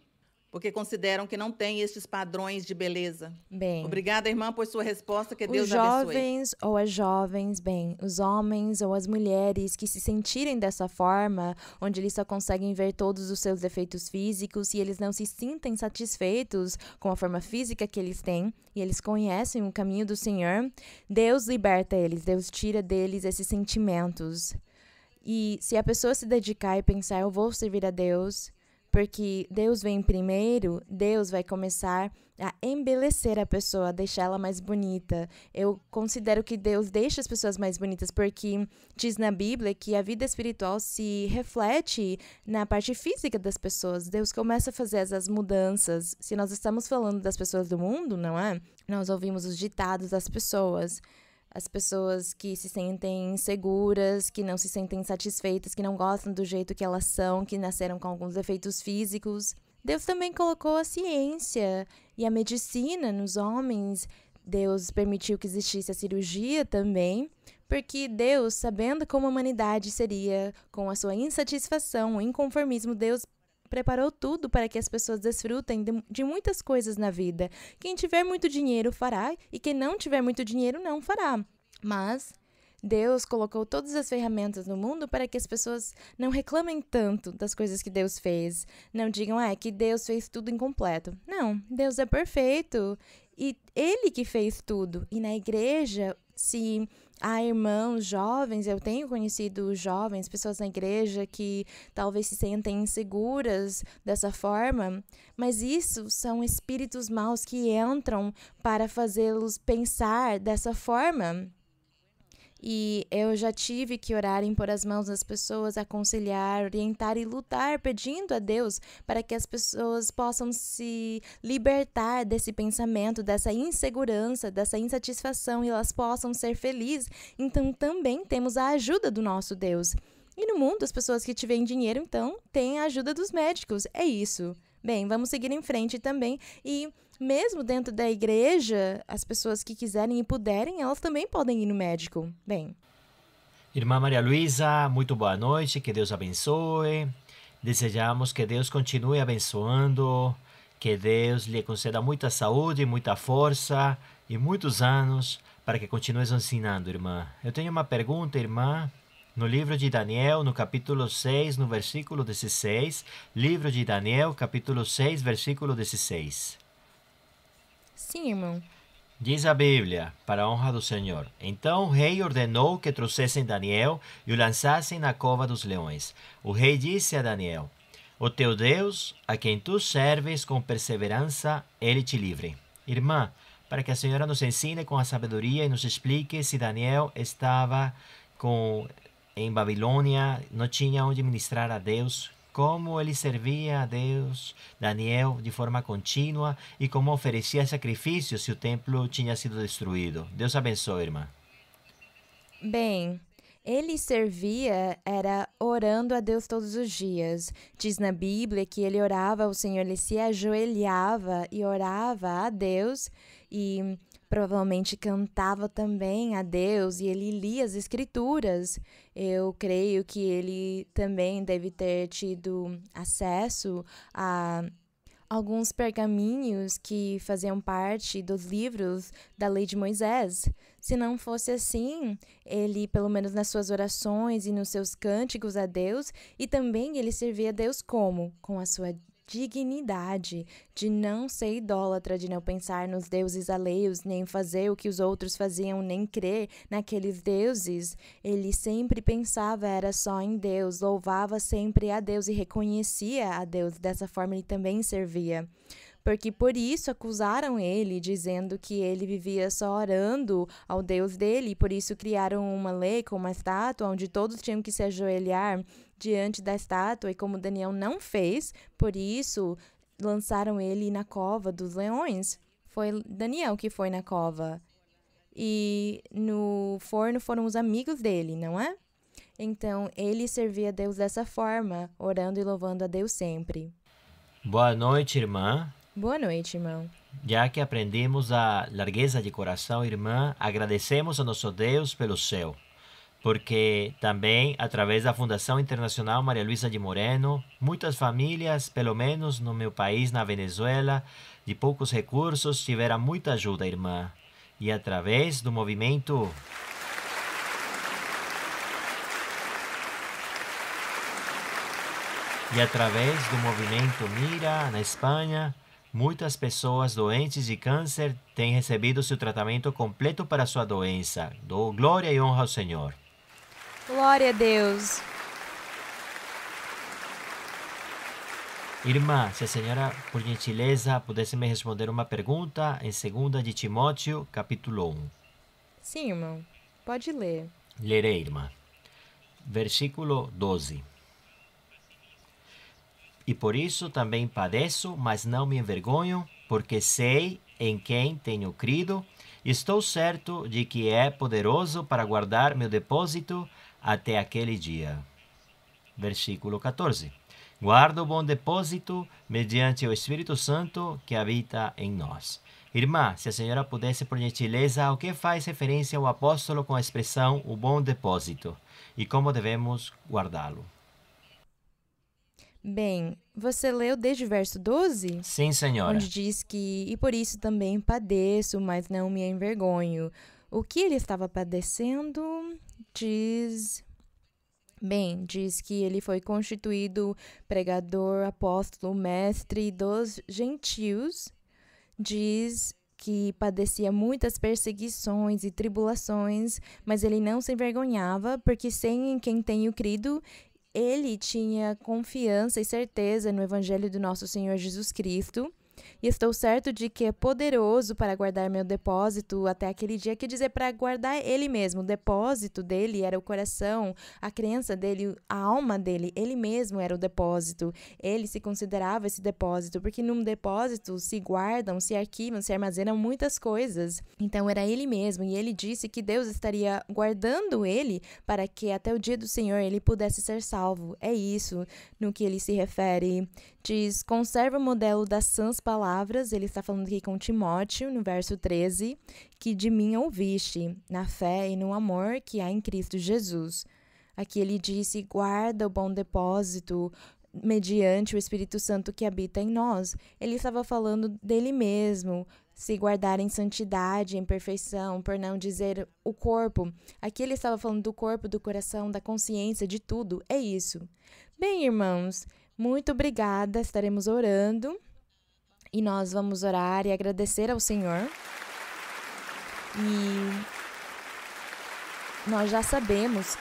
S5: porque consideram que não têm estes padrões de beleza.
S4: Bem,
S5: obrigada, irmã, por sua resposta, que
S4: os
S5: Deus abençoe.
S4: jovens ou as jovens, os homens ou as mulheres que se sentirem dessa forma, onde eles só conseguem ver todos os seus defeitos físicos e eles não se sentem satisfeitos com a forma física que eles têm e eles conhecem o caminho do Senhor, Deus liberta eles, Deus tira deles esses sentimentos. E se a pessoa se dedicar e pensar, eu vou servir a Deus, porque Deus vem primeiro, Deus vai começar a embelecer a pessoa, deixar ela mais bonita. Eu considero que Deus deixa as pessoas mais bonitas, porque diz na Bíblia que a vida espiritual se reflete na parte física das pessoas. Deus começa a fazer essas mudanças. Se nós estamos falando das pessoas do mundo, não é? Nós ouvimos os ditados das pessoas. As pessoas que se sentem inseguras, que não se sentem satisfeitas, que não gostam do jeito que elas são, que nasceram com alguns defeitos físicos. Deus também colocou a ciência e a medicina nos homens. Deus permitiu que existisse a cirurgia também, porque Deus, sabendo como a humanidade seria com a sua insatisfação, o inconformismo, Deus preparou tudo para que as pessoas desfrutem de muitas coisas na vida. Quem tiver muito dinheiro fará, e quem não tiver muito dinheiro não fará. Mas Deus colocou todas as ferramentas no mundo para que as pessoas não reclamem tanto das coisas que Deus fez. Não digam, que Deus fez tudo incompleto. Não, Deus é perfeito. E Ele que fez tudo. E na igreja, se há irmãos jovens, eu tenho conhecido jovens, pessoas na igreja que talvez se sentem inseguras dessa forma, mas isso são espíritos maus que entram para fazê-los pensar dessa forma. E eu já tive que orar, impor as mãos nas pessoas, aconselhar, orientar e lutar, pedindo a Deus para que as pessoas possam se libertar desse pensamento, dessa insegurança, dessa insatisfação e elas possam ser felizes. Então também temos a ajuda do nosso Deus. E no mundo, as pessoas que tiverem dinheiro, então, têm a ajuda dos médicos. É isso. Bem, vamos seguir em frente também. E mesmo dentro da igreja, as pessoas que quiserem e puderem, elas também podem ir no médico. Bem.
S1: Irmã Maria Luísa, muito boa noite, que Deus abençoe. Desejamos que Deus continue abençoando, que Deus lhe conceda muita saúde, muita força e muitos anos para que continue ensinando, irmã. Eu tenho uma pergunta, irmã. No livro de Daniel, no capítulo 6, no versículo 16. Livro de Daniel, capítulo 6, versículo 16.
S4: Sim, irmão.
S1: Diz a Bíblia, para a honra do Senhor. Então o rei ordenou que trouxessem Daniel e o lançassem na cova dos leões. O rei disse a Daniel, o teu Deus, a quem tu serves com perseverança, ele te livre. Irmã, para que a senhora nos ensine com a sabedoria e nos explique se Daniel estava em Babilônia, não tinha onde ministrar a Deus, como ele servia a Deus, Daniel, de forma contínua e como oferecia sacrifícios se o templo tinha sido destruído. Deus abençoe, irmã.
S4: Bem, ele servia, era orando a Deus todos os dias. Diz na Bíblia que ele orava ao Senhor, ele se ajoelhava e orava a Deus e provavelmente cantava também a Deus e ele lia as escrituras. Eu creio que ele também deve ter tido acesso a alguns pergaminhos que faziam parte dos livros da lei de Moisés. Se não fosse assim, ele, pelo menos nas suas orações e nos seus cânticos a Deus, e também ele servia a Deus como? Com a sua dignidade, de não ser idólatra, de não pensar nos deuses alheios, nem fazer o que os outros faziam, nem crer naqueles deuses. Ele sempre pensava era só em Deus, louvava sempre a Deus e reconhecia a Deus. Dessa forma ele também servia. Porque por isso acusaram ele, dizendo que ele vivia só orando ao Deus dele, e por isso criaram uma lei com uma estátua onde todos tinham que se ajoelhar diante da estátua, e como Daniel não fez, por isso lançaram ele na cova dos leões. Foi Daniel que foi na cova. E no forno foram os amigos dele, não é? Então, ele servia a Deus dessa forma, orando e louvando a Deus sempre.
S1: Boa noite, irmã.
S4: Boa noite, irmão.
S1: Já que aprendemos a largueza de coração, irmã, agradecemos a nosso Deus pelo céu, porque também, através da Fundação Internacional Maria Luísa de Moreno, muitas famílias, pelo menos no meu país, na Venezuela, de poucos recursos, tiveram muita ajuda, irmã. E através do movimento Mira, na Espanha, muitas pessoas doentes de câncer têm recebido seu tratamento completo para sua doença. Dou glória e honra ao Senhor.
S4: Glória a Deus.
S1: Irmã, se a senhora, por gentileza, pudesse me responder uma pergunta em 2 de Timóteo, capítulo 1.
S4: Sim, irmão. Pode ler.
S1: Lerei, irmã. Versículo 12. E por isso também padeço, mas não me envergonho, porque sei em quem tenho crido, e estou certo de que é poderoso para guardar meu depósito até aquele dia. Versículo 14. Guarda o bom depósito mediante o Espírito Santo que habita em nós. Irmã, se a senhora pudesse, por gentileza, ao que faz referência o apóstolo com a expressão o bom depósito e como devemos guardá-lo?
S4: Bem, você leu desde o verso 12?
S1: Sim, senhora.
S4: Onde diz que, e por isso também padeço, mas não me envergonho. O que ele estava padecendo? Diz que ele foi constituído pregador, apóstolo, mestre dos gentios. Diz que padecia muitas perseguições e tribulações, mas ele não se envergonhava, porque sem em quem tenho crido, ele tinha confiança e certeza no Evangelho do nosso Senhor Jesus Cristo. E estou certo de que é poderoso para guardar meu depósito até aquele dia. Quer dizer, para guardar ele mesmo. O depósito dele era o coração, a crença dele, a alma dele. Ele mesmo era o depósito. Ele se considerava esse depósito, porque num depósito se guardam, se arquivam, se armazenam muitas coisas. Então era ele mesmo. E ele disse que Deus estaria guardando ele para que até o dia do Senhor ele pudesse ser salvo. É isso no que ele se refere. Diz, conserva o modelo das sãs palavras, ele está falando aqui com Timóteo, no verso 13, que de mim ouviste, na fé e no amor que há em Cristo Jesus. Aqui ele disse, guarda o bom depósito mediante o Espírito Santo que habita em nós. Ele estava falando dele mesmo, se guardar em santidade, em perfeição, por não dizer o corpo. Aqui ele estava falando do corpo, do coração, da consciência, de tudo. É isso. Bem, irmãos, muito obrigada, estaremos orando e nós vamos orar e agradecer ao Senhor. E nós já sabemos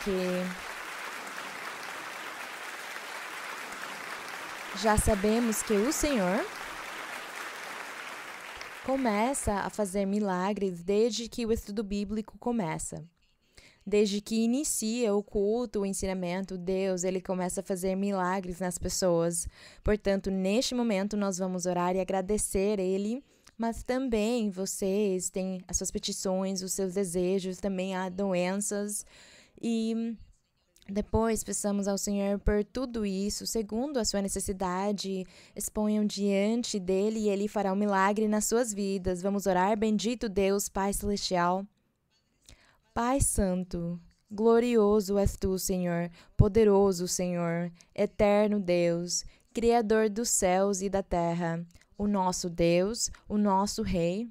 S4: que o Senhor começa a fazer milagres desde que o estudo bíblico começa. Desde que inicia o culto, o ensinamento, Deus, ele começa a fazer milagres nas pessoas. Portanto, neste momento, nós vamos orar e agradecer ele, mas também vocês têm as suas petições, os seus desejos, também há doenças. E depois peçamos ao Senhor por tudo isso, segundo a sua necessidade, exponham diante dele e ele fará um milagre nas suas vidas. Vamos orar, bendito Deus, Pai Celestial. Pai Santo, glorioso és tu, Senhor, poderoso, Senhor, eterno Deus, Criador dos céus e da terra, o nosso Deus, o nosso Rei.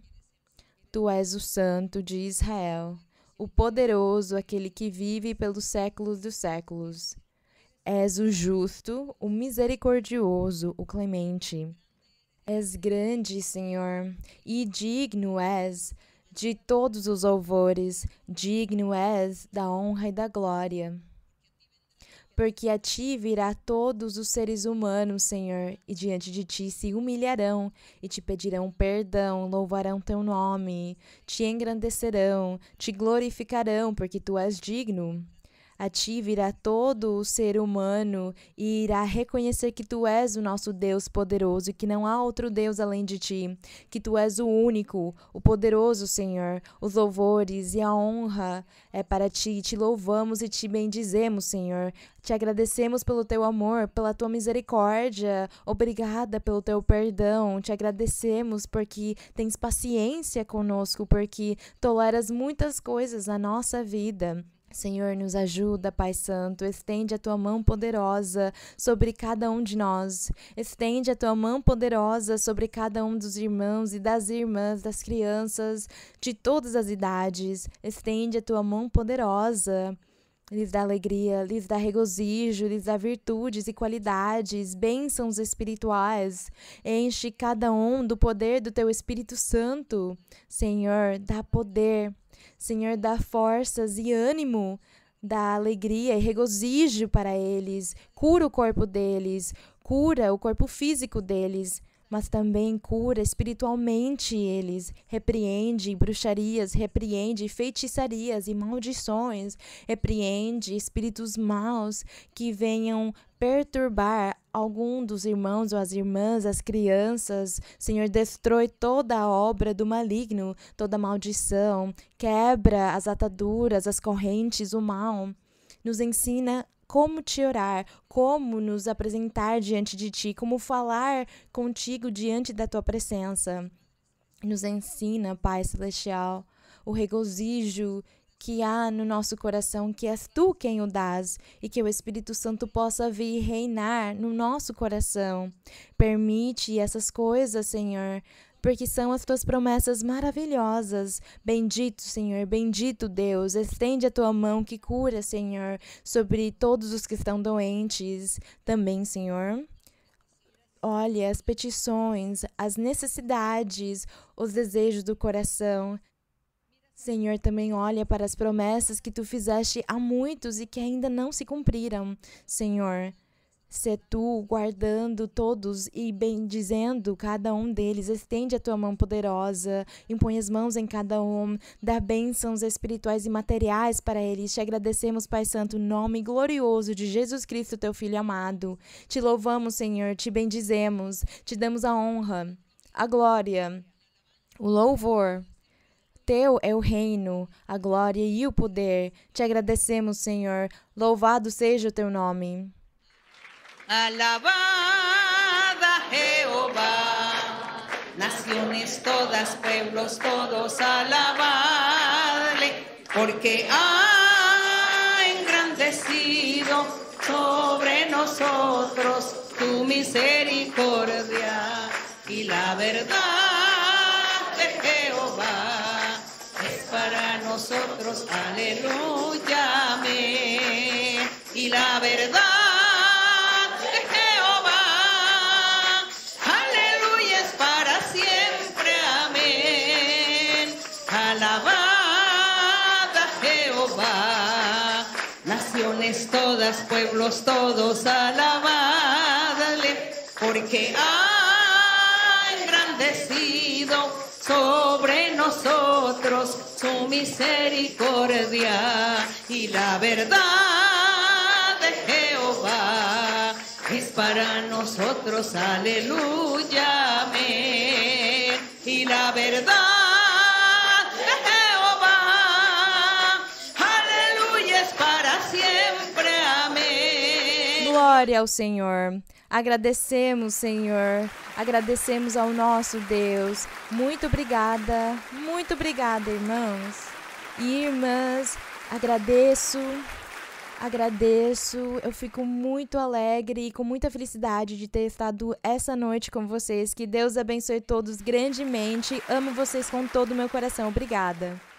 S4: Tu és o Santo de Israel, o poderoso, aquele que vive pelos séculos dos séculos. És o justo, o misericordioso, o clemente. És grande, Senhor, e digno és de todos os louvores, digno és da honra e da glória. Porque a ti virá todos os seres humanos, Senhor, e diante de ti se humilharão, e te pedirão perdão, louvarão teu nome, te engrandecerão, te glorificarão, porque tu és digno. A ti virá todo o ser humano e irá reconhecer que tu és o nosso Deus poderoso e que não há outro Deus além de ti, que tu és o único, o poderoso, Senhor. Os louvores e a honra é para ti. Te louvamos e te bendizemos, Senhor. Te agradecemos pelo teu amor, pela tua misericórdia. Obrigada pelo teu perdão. Te agradecemos porque tens paciência conosco, porque toleras muitas coisas na nossa vida. Senhor, nos ajuda, Pai Santo, estende a tua mão poderosa sobre cada um de nós. Estende a tua mão poderosa sobre cada um dos irmãos e das irmãs, das crianças, de todas as idades. Estende a tua mão poderosa. Lhes dá alegria, lhes dá regozijo, lhes dá virtudes e qualidades, bênçãos espirituais. Enche cada um do poder do teu Espírito Santo. Senhor, dá poder. Senhor, dá forças e ânimo, dá alegria e regozijo para eles. Cura o corpo deles, cura o corpo físico deles, mas também cura espiritualmente eles. Repreende bruxarias, repreende feitiçarias e maldições, repreende espíritos maus que venham perturbar algum dos irmãos ou as irmãs, as crianças. Senhor, destrói toda a obra do maligno, toda maldição, quebra as ataduras, as correntes, o mal. Nos ensina como te orar, como nos apresentar diante de ti, como falar contigo diante da tua presença. Nos ensina, Pai Celestial, o regozijo que há no nosso coração, que és tu quem o dás, e que o Espírito Santo possa vir reinar no nosso coração. Permite essas coisas, Senhor, porque são as tuas promessas maravilhosas. Bendito, Senhor, bendito Deus, estende a tua mão que cura, Senhor, sobre todos os que estão doentes. Também, Senhor, olha as petições, as necessidades, os desejos do coração. Senhor, também olha para as promessas que tu fizeste a muitos e que ainda não se cumpriram. Senhor, se tu guardando todos e bendizendo cada um deles, estende a tua mão poderosa, impõe as mãos em cada um, dá bênçãos espirituais e materiais para eles. Te agradecemos, Pai Santo, no nome glorioso de Jesus Cristo, teu Filho amado. Te louvamos, Senhor, te bendizemos, te damos a honra, a glória, o louvor. Teu é o reino, a glória e o poder. Te agradecemos, Senhor. Louvado seja o teu nome.
S6: Alabad a Jehová, naciones todas, pueblos todos, alabadle, porque ha engrandecido sobre nosotros tu misericordia y la verdad de Jehová es para nosotros, aleluya, amén, y la verdad todas, pueblos todos, alabadle, porque ha engrandecido sobre nosotros su misericordia y la verdad de Jehová es para nosotros, aleluya, amén, y la verdad
S4: glória ao Senhor. Agradecemos, Senhor. Agradecemos ao nosso Deus. Muito obrigada, irmãos e irmãs. Agradeço. Eu fico muito alegre e com muita felicidade de ter estado essa noite com vocês. Que Deus abençoe todos grandemente. Amo vocês com todo o meu coração. Obrigada.